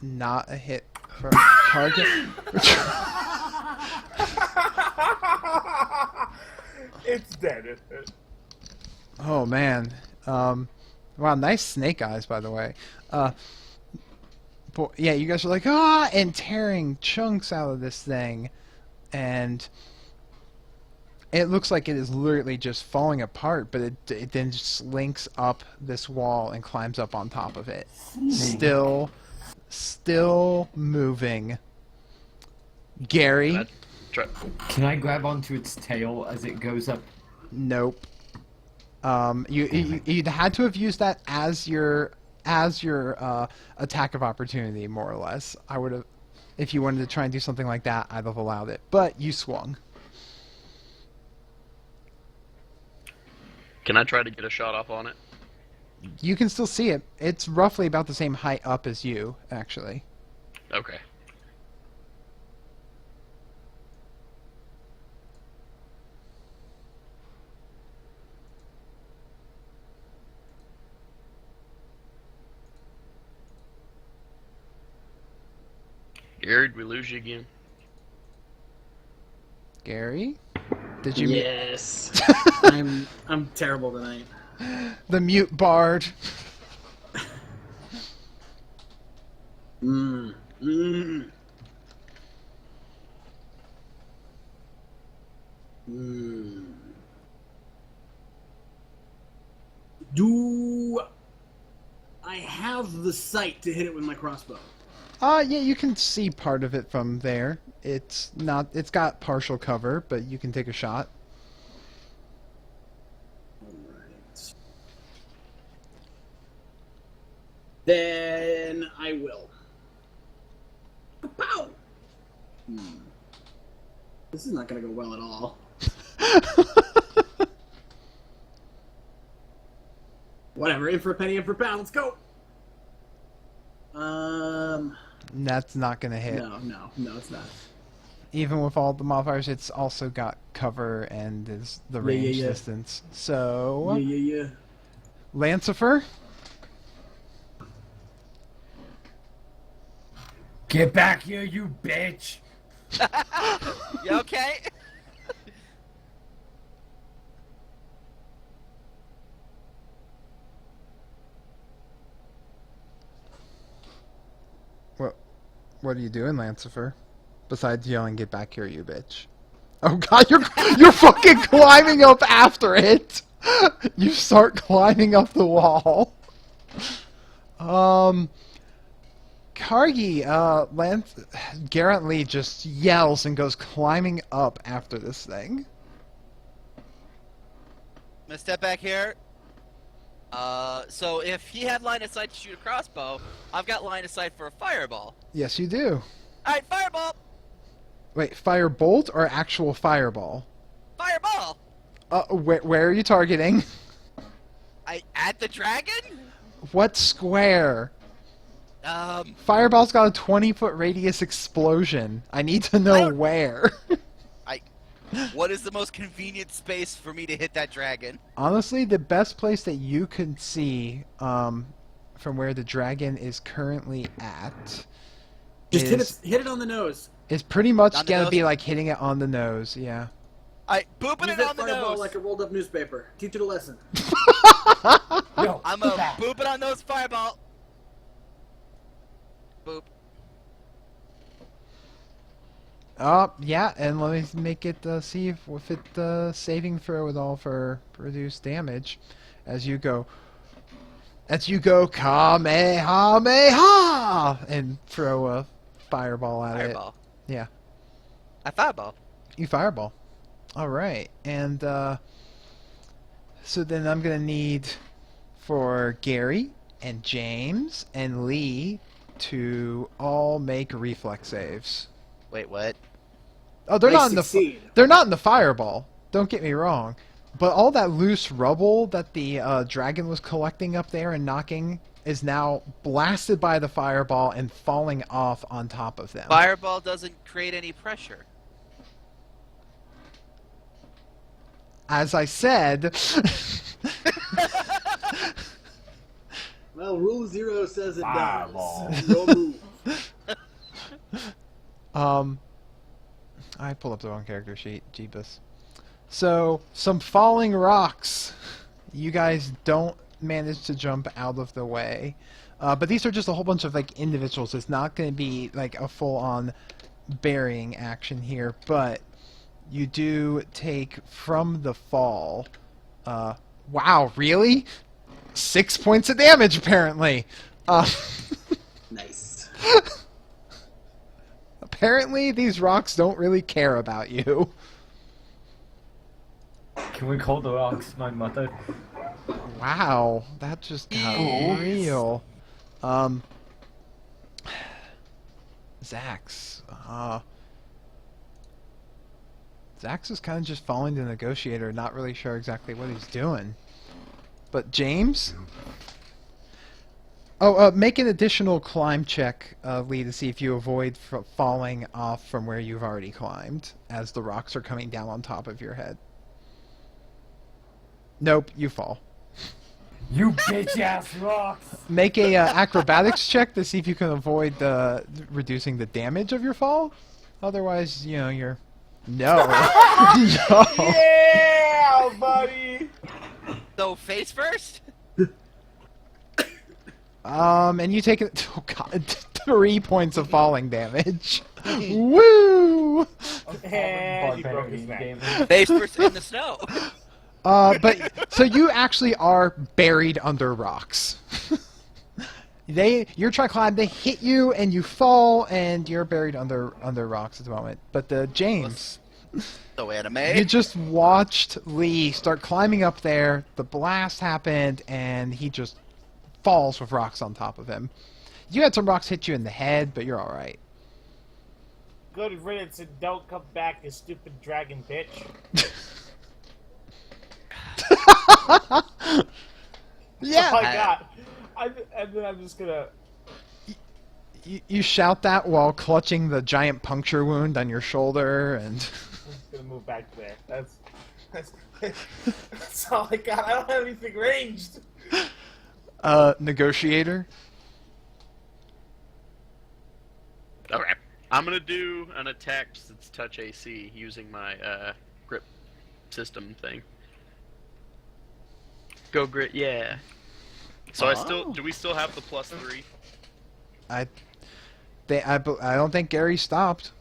not a hit for target. It's dead. Oh man. Wow, nice snake eyes, by the way. Yeah, you guys are like, ah, and tearing chunks out of this thing, and it looks like it is literally just falling apart, but it then slinks up this wall and climbs up on top of it. Still moving. Gary, Can I grab onto its tail as it goes up? nope. You had to have used that as your attack of opportunity, more or less. I would have, if you wanted to try and do something like that, I'd have allowed it. But you swung. Can I try to get a shot off on it? You can still see it. It's roughly about the same height up as you, actually. Okay. Gary, did we lose you again? Gary, did you Yes. I'm terrible tonight. the mute bard? Mm. Mm. Mm. Do I have the sight to hit it with my crossbow? Yeah, you can see part of it from there. It's got partial cover, but you can take a shot. Alright. Then I will. Pow! This is not gonna go well at all. Whatever, in for a penny, in for a pound, let's go! That's not gonna hit. No, it's not. Even with all the modifiers, it's also got cover and is the range distance. So, Yeah. Lancifer, Get back here, you bitch! You okay? what are you doing, Lancifer? Besides yelling, "Get back here, you bitch!" Oh God, you're fucking climbing up after it. You start climbing up the wall. Kargi, Garrett Lee just yells and goes climbing up after this thing. I'm gonna step back here. So if he had line of sight to shoot a crossbow, I've got line of sight for a fireball. Yes, you do. Alright, fireball! Wait, firebolt or actual fireball? Fireball! Where are you targeting? At the dragon? What square? Fireball's got a 20-foot radius explosion. I need to know where. What is the most convenient space for me to hit that dragon? Honestly, the best place that you can see from where the dragon is currently at Just hit it on the nose. is pretty much On the gonna nose? be like hitting it on the nose. Yeah. Booping Use it that on the fireball nose. like a rolled up newspaper. Teach it a lesson. Yo, I'm a boop it on those fireball. Boop. Yeah, and let me make it see if it saving throw at all for reduced damage as you go Kamehameha and throw a fireball at Fireball. it. Yeah. I fireball. You fireball. All right, and so then I'm gonna need for Gary and James and Lee to all make reflex saves. Wait, what? Oh, they're They not in the succeed. they're not in the fireball. Don't get me wrong, but all that loose rubble that the dragon was collecting up there and knocking is now blasted by the fireball and falling off on top of them. Fireball doesn't create any pressure. As I said, Well, Rule 0 says it Fireball. does. No move. I pulled up the wrong character sheet. Jeebus. So, some falling rocks. You guys don't manage to jump out of the way. But these are just a whole bunch of, like, individuals. It's not going to be, like, a full-on burying action here. But you do take from the fall... wow, really? 6 points of damage, apparently. Nice. Apparently, these rocks don't really care about you. can we call the rocks my mother? Wow, that just got real. Zax. Zax is kind of just following the negotiator, not really sure exactly what he's doing. But James? Oh, make an additional climb check, Lee, to see if you avoid falling off from where you've already climbed as the rocks are coming down on top of your head. Nope, you fall. You bitch ass rocks! Make a acrobatics check to see if you can avoid reducing the damage of your fall. Otherwise, you know, you're... No. No. Yeah, buddy. So face first? And you take it. Oh god, 3 points of falling damage. Woo! And he broke his neck. Face first in the snow. But so you actually are buried under rocks. You're trying to climb. They hit you, and you fall, and you're buried under rocks at the moment. But James, So anime. you just watched Lee start climbing up there. The blast happened, and he just falls with rocks on top of him. You had some rocks hit you in the head, but you're all right. Good riddance and don't come back, you stupid dragon bitch. Yeah. Oh my god. And then I'm just gonna... You shout that while clutching the giant puncture wound on your shoulder, and I'm just gonna move back to there. That's all I got. I don't have anything ranged. negotiator. Okay. I'm gonna do an attack that's touch AC using my grip system thing. Go grit, yeah. So do we still have the +3? I don't think Gary stopped.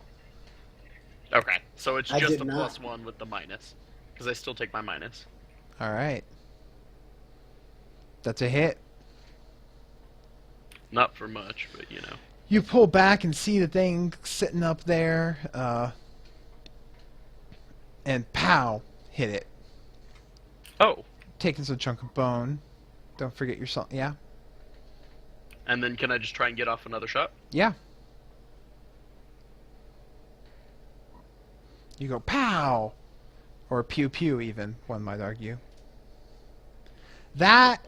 Okay, so it's I just did a not. +1 with the minus, because I still take my minus. All right. That's a hit. Not for much, but you know. You pull back and see the thing sitting up there, and pow, hit it. Oh, Taking some chunk of bone. Don't forget your salt. Yeah? and then can I just try and get off another shot? Yeah. You go pow! Or pew pew even, one might argue. That...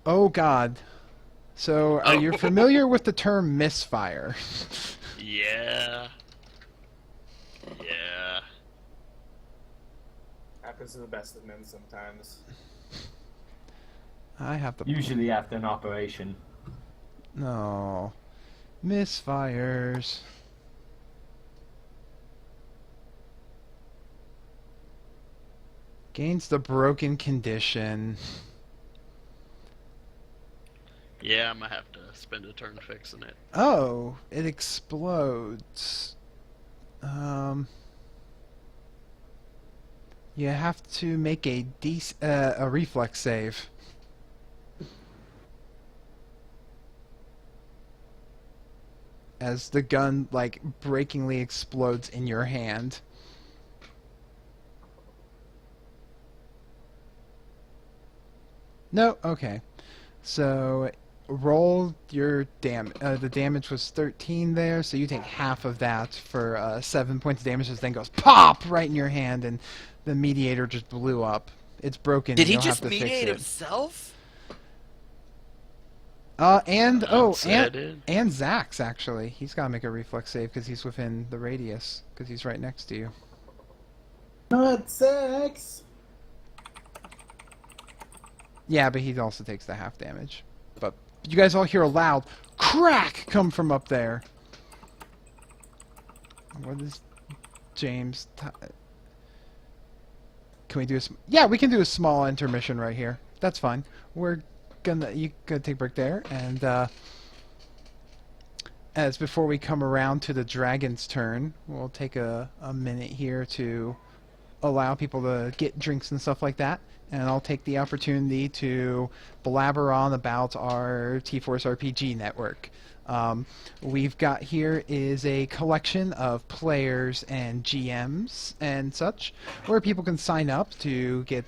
Oh god. So, are you familiar with the term misfire? Yeah. Yeah. happens to the best of men sometimes. I have the... Usually after an operation. No. Misfires. Gains the broken condition. Yeah, I'm gonna have to spend a turn fixing it. Oh, it explodes. You have to make a reflex save. As the gun, like, breakingly explodes in your hand. No, okay. So, roll your damage. The damage was 13 there, so you take half of that for 7 points of damage. This thing goes pop right in your hand, and the mediator just blew up. It's broken. Did he You'll just have to fix mediate it. himself? And Said it. and Zax actually. He's got to make a reflex save because he's within the radius because he's right next to you. Not sex. Yeah, but he also takes the half damage. But you guys all hear a loud crack come from up there. What is James? Can we do a? Yeah, we can do a small intermission right here. That's fine. You gonna take a break there, and as before we come around to the dragon's turn, we'll take a minute here to allow people to get drinks and stuff like that. And I'll take the opportunity to blabber on about our TForce RPG network. We've got here is a collection of players and GMs and such, where people can sign up to get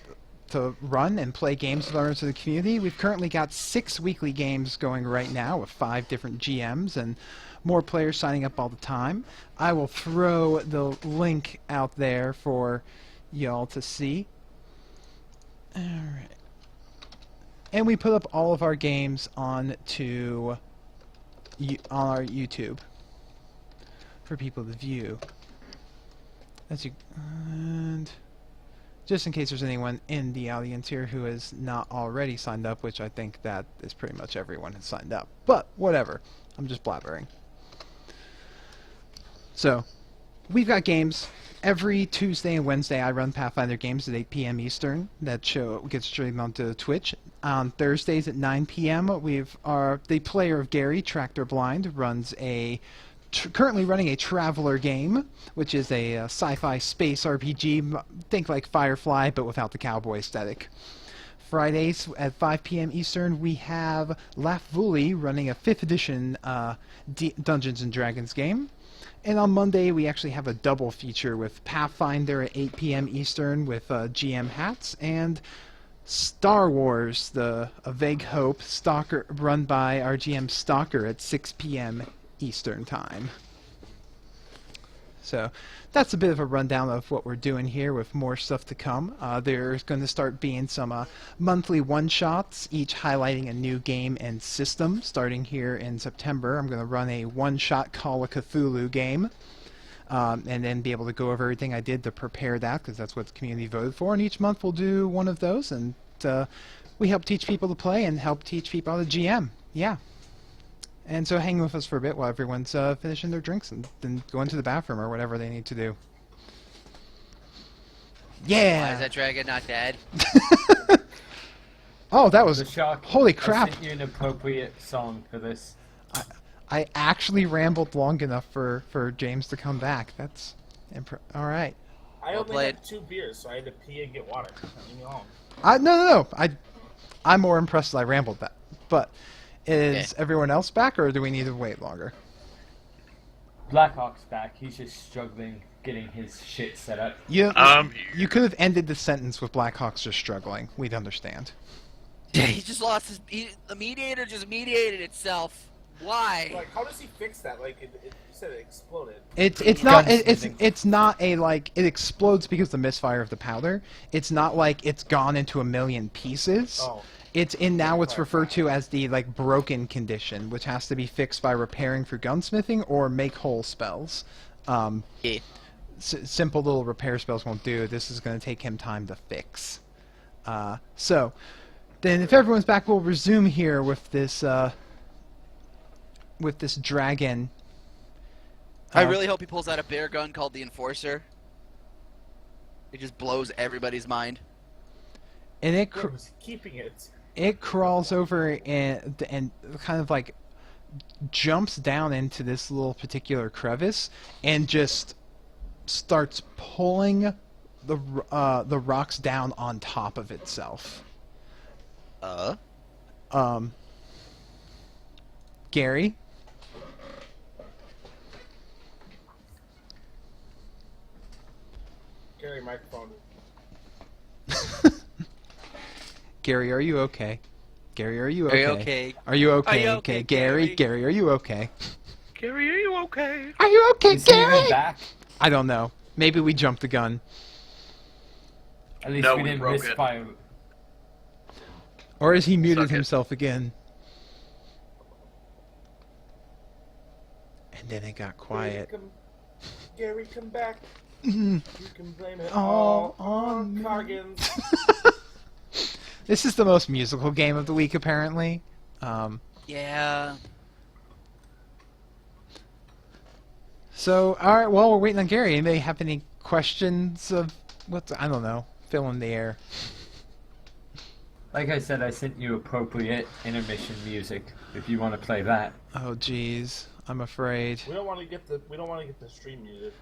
to run and play games with members of the community. We've currently got 6 weekly games going right now with 5 different GMs and more players signing up all the time. I will throw the link out there for y'all to see. Alright. And we put up all of our games on our YouTube for people to view. And just in case there's anyone in the audience here who has not already signed up, which I think that is pretty much everyone has signed up. But whatever. I'm just blabbering. So, we've got games. Every Tuesday and Wednesday, I run Pathfinder games at 8 p.m. Eastern. That show gets streamed onto Twitch. On Thursdays at 9 p.m., the player of Gary, Tractor Blind, runs currently running a Traveler game, which is a sci-fi space RPG. Think like Firefly, but without the cowboy aesthetic. Fridays at 5 p.m. Eastern, we have Lafvuli running a 5th edition Dungeons & Dragons game. And on Monday, we actually have a double feature with Pathfinder at 8 p.m. Eastern with GM hats, and Star Wars, A Vague Hope, Stalker, run by our GM Stalker at 6 p.m. Eastern Time. So that's a bit of a rundown of what we're doing here with more stuff to come. There's going to start being some monthly one-shots, each highlighting a new game and system. Starting here in September, I'm going to run a one-shot Call of Cthulhu game. And then be able to go over everything I did to prepare that, because that's what the community voted for. And each month we'll do one of those, and we help teach people to play and help teach people how to GM. Yeah. And so hang with us for a bit while everyone's finishing their drinks and then going to the bathroom or whatever they need to do. Yeah! Why is that dragon not dead? Oh, that was... Leshok, Holy I crap! sent you an appropriate song for this. I actually rambled long enough for James to come back. That's... Alright. I Well only played. had 2 beers, so I had to pee and get water. Leave me alone. No. I'm more impressed that I rambled that. But... Is Okay. everyone else back, or do we need to wait longer? Blackhawk's back. He's just struggling getting his shit set up. You could have ended the sentence with Blackhawks just struggling. We'd understand. Yeah, he just lost the mediator just mediated itself. Why? Like, how does he fix that? Like, you said it exploded. It's not a like it explodes because of the misfire of the powder. It's not like it's gone into a million pieces. Oh. It's in now what's referred to as the like broken condition, which has to be fixed by repairing through gunsmithing or make whole spells. Yeah. simple little repair spells won't do. This is going to take him time to fix. So, then if everyone's back, we'll resume here with this dragon. I really hope he pulls out a bear gun called the Enforcer. It just blows everybody's mind. And Where was he keeping it? it crawls over and kind of like jumps down into this little particular crevice and just starts pulling the rocks down on top of itself. Gary? Gary, microphone. Gary, are you okay? Gary, are you okay? Are you okay? Are you okay? Are you Okay, okay, Gary? Gary? Gary, are you okay? Gary, are you okay? Are you okay, Is he even Gary? back? I don't know. Maybe we jumped the gun. At least No, we we didn't broke it. misfire. Or has he muted Suck it. himself again? And then it got quiet. Gary, come back. Mhm. You can blame it All all on on me. Cargins. This is the most musical game of the week, apparently. Yeah. So, alright, well, we're waiting on Gary. Anybody have any questions of what's, I don't know, fill in the air? Like I said, I sent you appropriate intermission music if you want to play that. Oh, jeez. I'm afraid. We don't want to get the stream muted.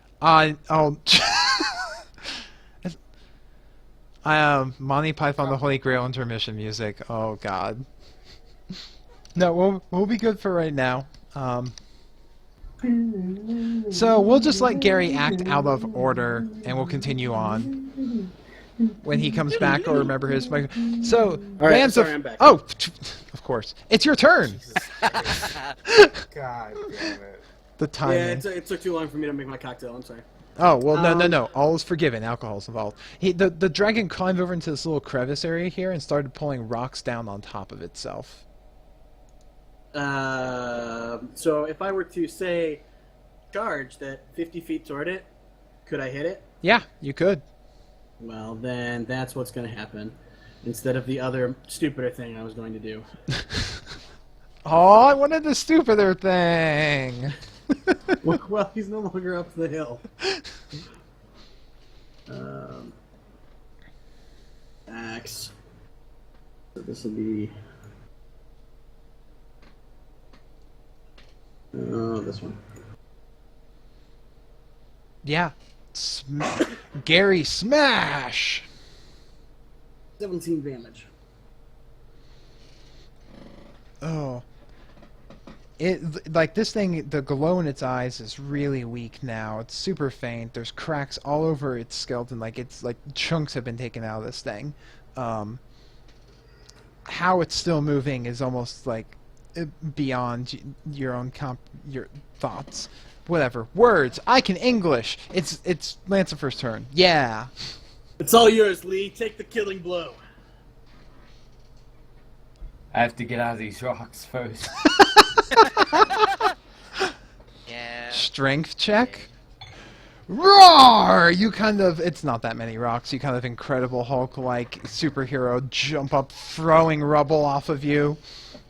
Monty Python the Holy Grail intermission music. Oh God. No, we'll be good for right now. So we'll just let Gary act out of order, and we'll continue on. When he comes back, or remember his mic. So, right, Lands sorry, of I'm back. Oh, of course, it's your turn. Jesus Christ. God damn it. The timing. Yeah, it took too long for me to make my cocktail. I'm sorry. Oh, well, no. All is forgiven. Alcohol's involved. The dragon climbed over into this little crevice area here and started pulling rocks down on top of itself. So if I were to say charge that 50 feet toward it, could I hit it? Yeah, you could. Well, then that's what's going to happen. Instead of the other stupider thing I was going to do. Oh, I wanted the stupider thing. Well, he's no longer up the hill. Axe. So this will be... this one. Yeah. Gary, smash! 17 damage. Oh. Like this thing, the glow in its eyes is really weak now. It's super faint. There's cracks all over its skeleton. Like it's like chunks have been taken out of this thing. How it's still moving is almost like beyond your own your thoughts. Whatever. Words. I can English. It's Lancefer's turn. Yeah. It's all yours, Lee. Take the killing blow. I have to get out of these rocks first. Yeah. Strength check. Roar! You kind of, it's not that many rocks. You kind of Incredible Hulk-like superhero jump up, throwing rubble off of you.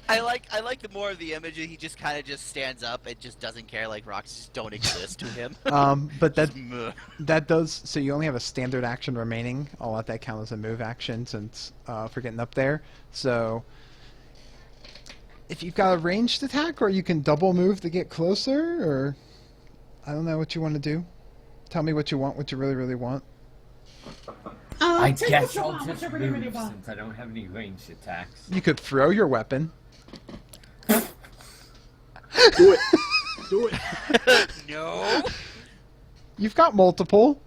I like the more of the image. He just kind of just stands up and just doesn't care. Like rocks just don't exist to him. But Meh. that does, so you only have a standard action remaining. I'll let that count as a move action since for getting up there. So if you've got a ranged attack, or you can double move to get closer, or I don't know what you want to do. Tell me what you want, what you really, really want. I guess I'll just move since I don't have any ranged attacks. You could throw your weapon. Do it. Do it. No. You've got multiple.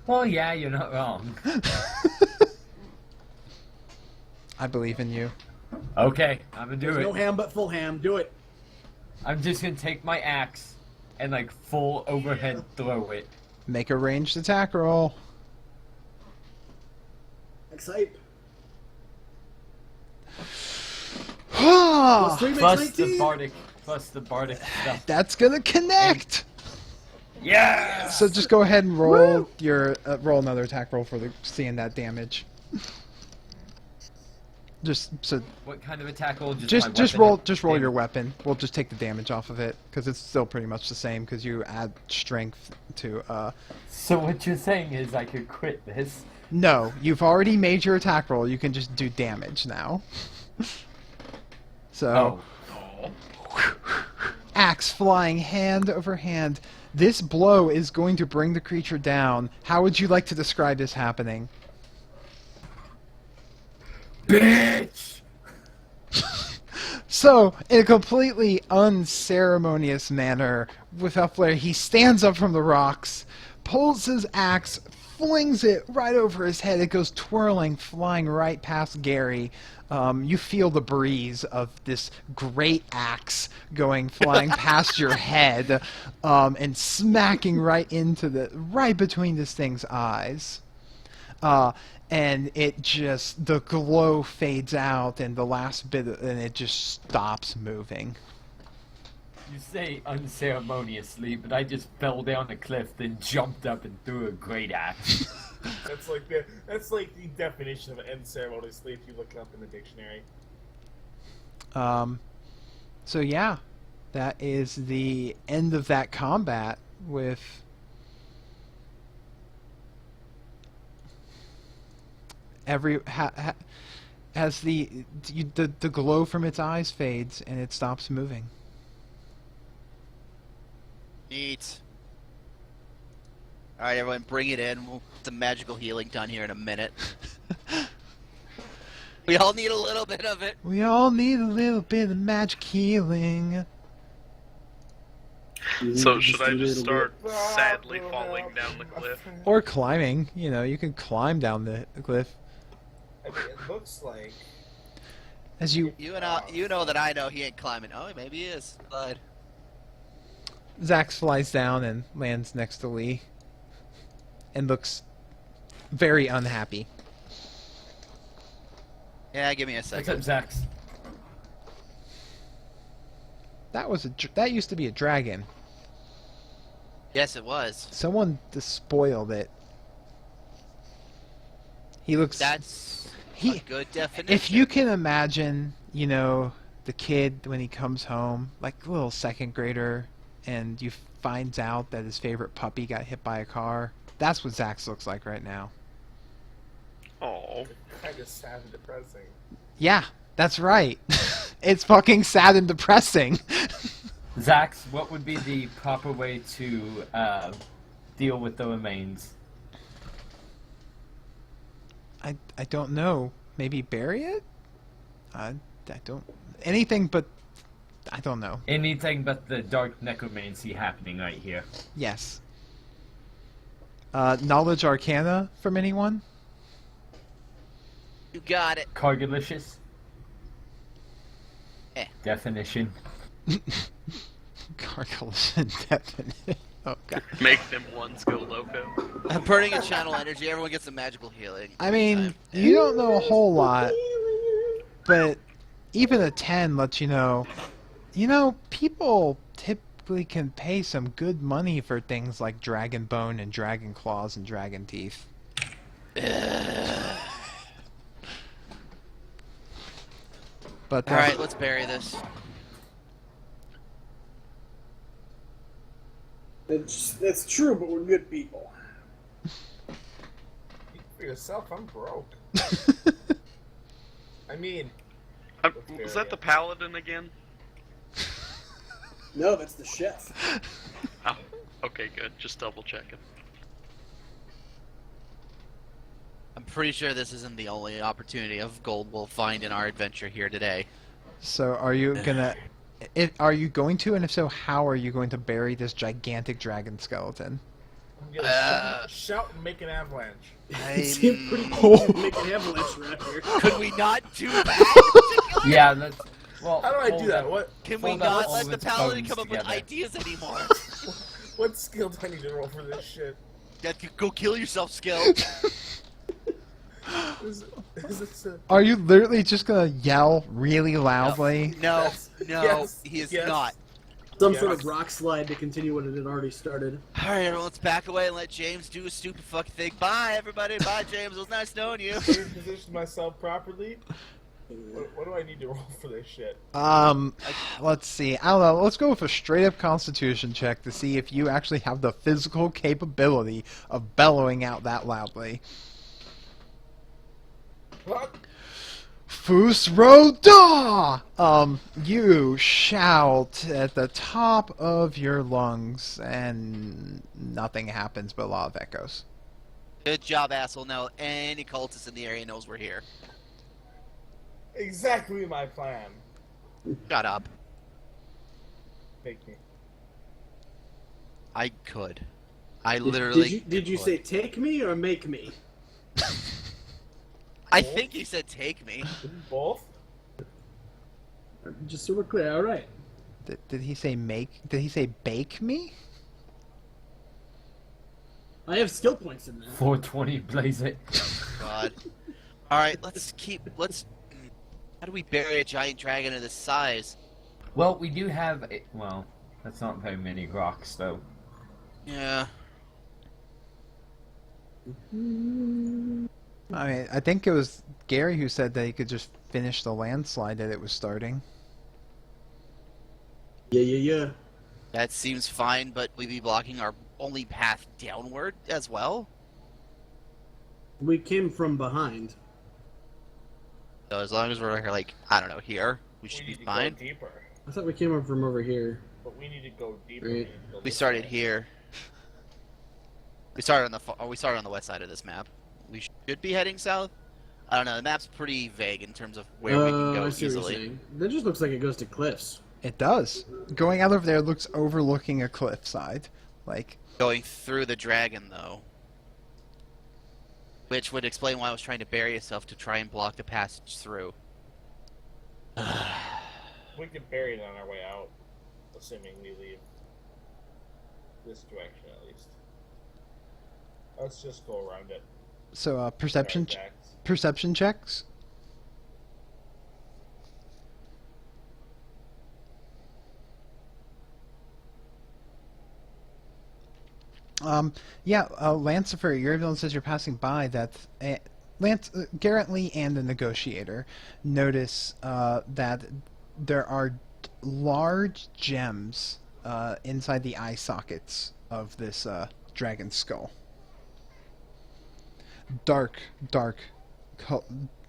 Well, yeah, you're not wrong. I believe in you. Okay, I'm gonna do There's no it. ham but full ham. Do it. I'm just gonna take my axe and like full overhead throw it. Make a ranged attack roll. Excite. Ah, Plus 3 makes Plus 19. the bardic stuff. that's gonna connect. Yeah. So just go ahead and roll your roll another attack roll for seeing that damage. Just so What kind of attack roll? just weapon? roll your weapon. We'll just take the damage off of it because it's still pretty much the same because you add strength to. So what you're saying is I could quit this? No, you've already made your attack roll. You can just do damage now. So. Oh. Axe flying hand over hand. This blow is going to bring the creature down. How would you like to describe this happening? Bitch! So, in a completely unceremonious manner, with Upflare, he stands up from the rocks, pulls his axe, flings it right over his head. It goes twirling, flying right past Gary. You feel the breeze of this great axe flying past your head, and smacking right between this thing's eyes. And the glow fades out, and the last bit, and it just stops moving. You say unceremoniously, but I just fell down the cliff, then jumped up and threw a great axe. That's like the definition of unceremoniously if you look it up in the dictionary. So yeah, that is the end of that combat with. As the glow from its eyes fades and it stops moving. Neat. Alright, everyone, bring it in. We'll get the magical healing done here in a minute. We all need a little bit of it. We all need a little bit of magic healing. So should I just start sadly falling down the cliff? Or climbing. You can climb down the cliff. I mean, it looks like. As you know that I know he ain't climbing. Oh, maybe he is. But Zax flies down and lands next to Lee. And looks very unhappy. yeah, give me a second. What's up, Zax? That used to be a dragon. Yes, it was. Someone despoiled it. He looks. That's a good definition. If you can imagine, the kid when he comes home, like a little second grader, and you finds out that his favorite puppy got hit by a car. That's what Zax looks like right now. Oh. Kind of sad and depressing. Yeah, that's right. It's fucking sad and depressing. Zax, what would be the proper way to deal with the remains? I don't know. Maybe bury it? I don't... Anything but... I don't know. Anything but the dark necromancy happening right here. Yes. Knowledge Arcana from anyone? You got it. Cargalicious? Definition. Gargulation definition. Oh god. Make them one skill loco. I'm burning a channel energy. Everyone gets a magical healing. I mean, Time. you don't know a whole lot, but even a 10 lets you know. People typically can pay some good money for things like dragon bone and dragon claws and dragon teeth. But All right, let's bury this. That's true, but we're good people. Speak for yourself, I'm broke. I mean... Was that the paladin again? No, that's the chef. Oh, okay, good. Just double checking. I'm pretty sure this isn't the only opportunity of gold we'll find in our adventure here today. So are you gonna... Are you going to, and if so, how are you going to bury this gigantic dragon skeleton? I'm gonna shout and make an avalanche. It seemed pretty cool to make an avalanche around here. Could we not do that? Yeah, let's. Well, How do I hold do that? up. What Can we Hold up not all let the its paladin bones come up with together. ideas anymore? what skill do I need to roll for this shit? Yeah, go kill yourself, Skill. Is this a... Are you literally just gonna yell really loudly? No, Yes, no, yes, he is yes. not. Some Yeah. sort of rock slide to continue what it had already started. Alright, everyone, let's back away and let James do a stupid fucking thing. Bye, everybody. Bye, James. It was nice knowing you. Position myself properly. What do I need to roll for this shit? Let's see. I don't know. Let's go with a straight up Constitution check to see if you actually have the physical capability of bellowing out that loudly. What? Fusroda! You shout at the top of your lungs, and nothing happens but a lot of echoes. Good job, asshole. Now any cultist in the area knows we're here. Exactly my plan. Shut up. Make me. I could. I literally. Did you could. say take me or make me? I think you said take me. Both? Just so we're clear. All right. Did he say make? Did he say bake me? I have skill points in there. 420, blaze it. God. Alright, let's. How do we bury a giant dragon of this size? Well, we do have. Well, that's not very many rocks, though. Yeah. I mean, I think it was Gary who said that he could just finish the landslide that it was starting. Yeah. That seems fine, but we'd be blocking our only path downward as well? We came from behind. So as long as we're, like, I don't know, here, we should be need to fine. go deeper. I thought we came up from over here. But we need to go deeper. Right. need to go We this started way. here. We started on the west side of this map. We should be heading south. I don't know. The map's pretty vague in terms of where we can go I see what you're easily. saying. That just looks like it goes to cliffs. It does. Going out over there looks overlooking a cliffside. Like, Going through the dragon, though, which would explain why I was trying to bury yourself to try and block the passage through. We can bury it on our way out, assuming we leave this direction at least. Let's just go around it. so perception Right, Jax. perception checks. Yeah, Lancifer, you're able to says you're passing by that Garrett Lee and the Negotiator notice that there are large gems inside the eye sockets of this dragon skull. Dark,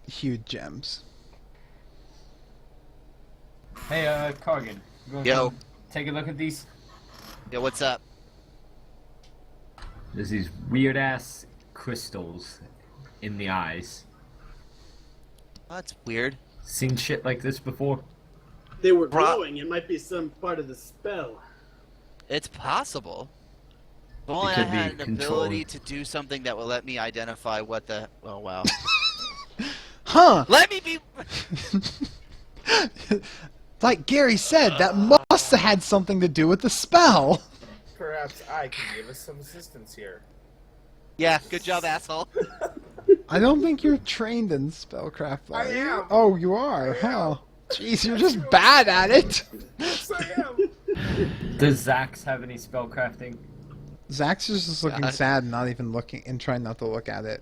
hued gems. Hey, Cargan. You want Yo. to take a look at these? Yeah, what's up? There's these weird ass crystals in the eyes. Oh, that's weird. Seen shit like this before? They were Bro- glowing. It might be some part of the spell. It's possible. If only I could be had an ability controlled. to do something that will let me identify what the... Oh, wow. Huh! Let me be... Like Gary said, that must have had something to do with the spell. Perhaps I can give us some assistance here. Yeah, good job, asshole. I don't think you're trained in spellcraft. I are you? am. Oh, you are, huh? Jeez, you're just bad at it. Yes, I am. Does Zax have any spellcrafting? Zach's just looking God. sad and not even looking and trying not to look at it.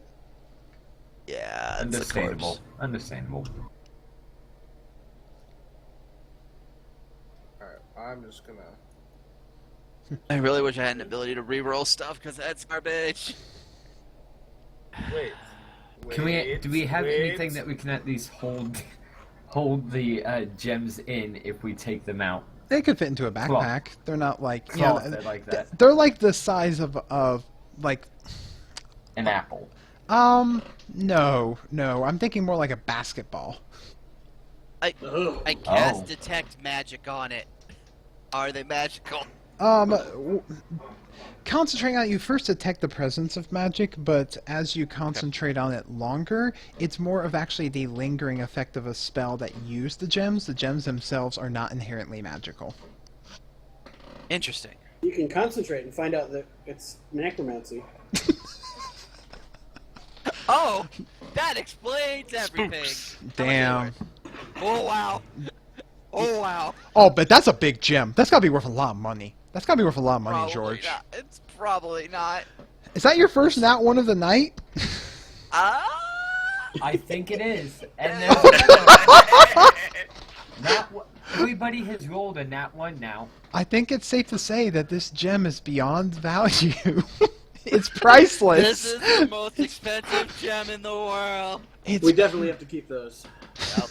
Yeah, it's a Understandable. corpse. Understandable. Alright, I'm just gonna... I really wish I had an ability to reroll stuff, because that's garbage. Wait. Can we? Do we have wait. anything that we can at least hold the gems in if we take them out? They could fit into a backpack. They're not like Cloth, I like that. They're like the size of like An apple. no. I'm thinking more like a basketball. I Ugh. cast Oh. detect magic on it. Are they magical? Concentrating on it, you first detect the presence of magic, but as you concentrate on it longer, it's more of actually the lingering effect of a spell that used the gems. The gems themselves are not inherently magical. Interesting. You can concentrate and find out that it's necromancy. Oh, that explains everything. Damn. Oh, wow. Oh wow. Oh, but that's a big gem. That's gotta be worth a lot of money. That's gotta be worth a lot of money, Probably George. not. It's probably not. Is that your first nat one of the night? I think it is. And there's everybody has rolled a nat 1 now. I think it's safe to say that this gem is beyond value. It's priceless. This is the most expensive gem in the world. It's We definitely have to keep those. Yep.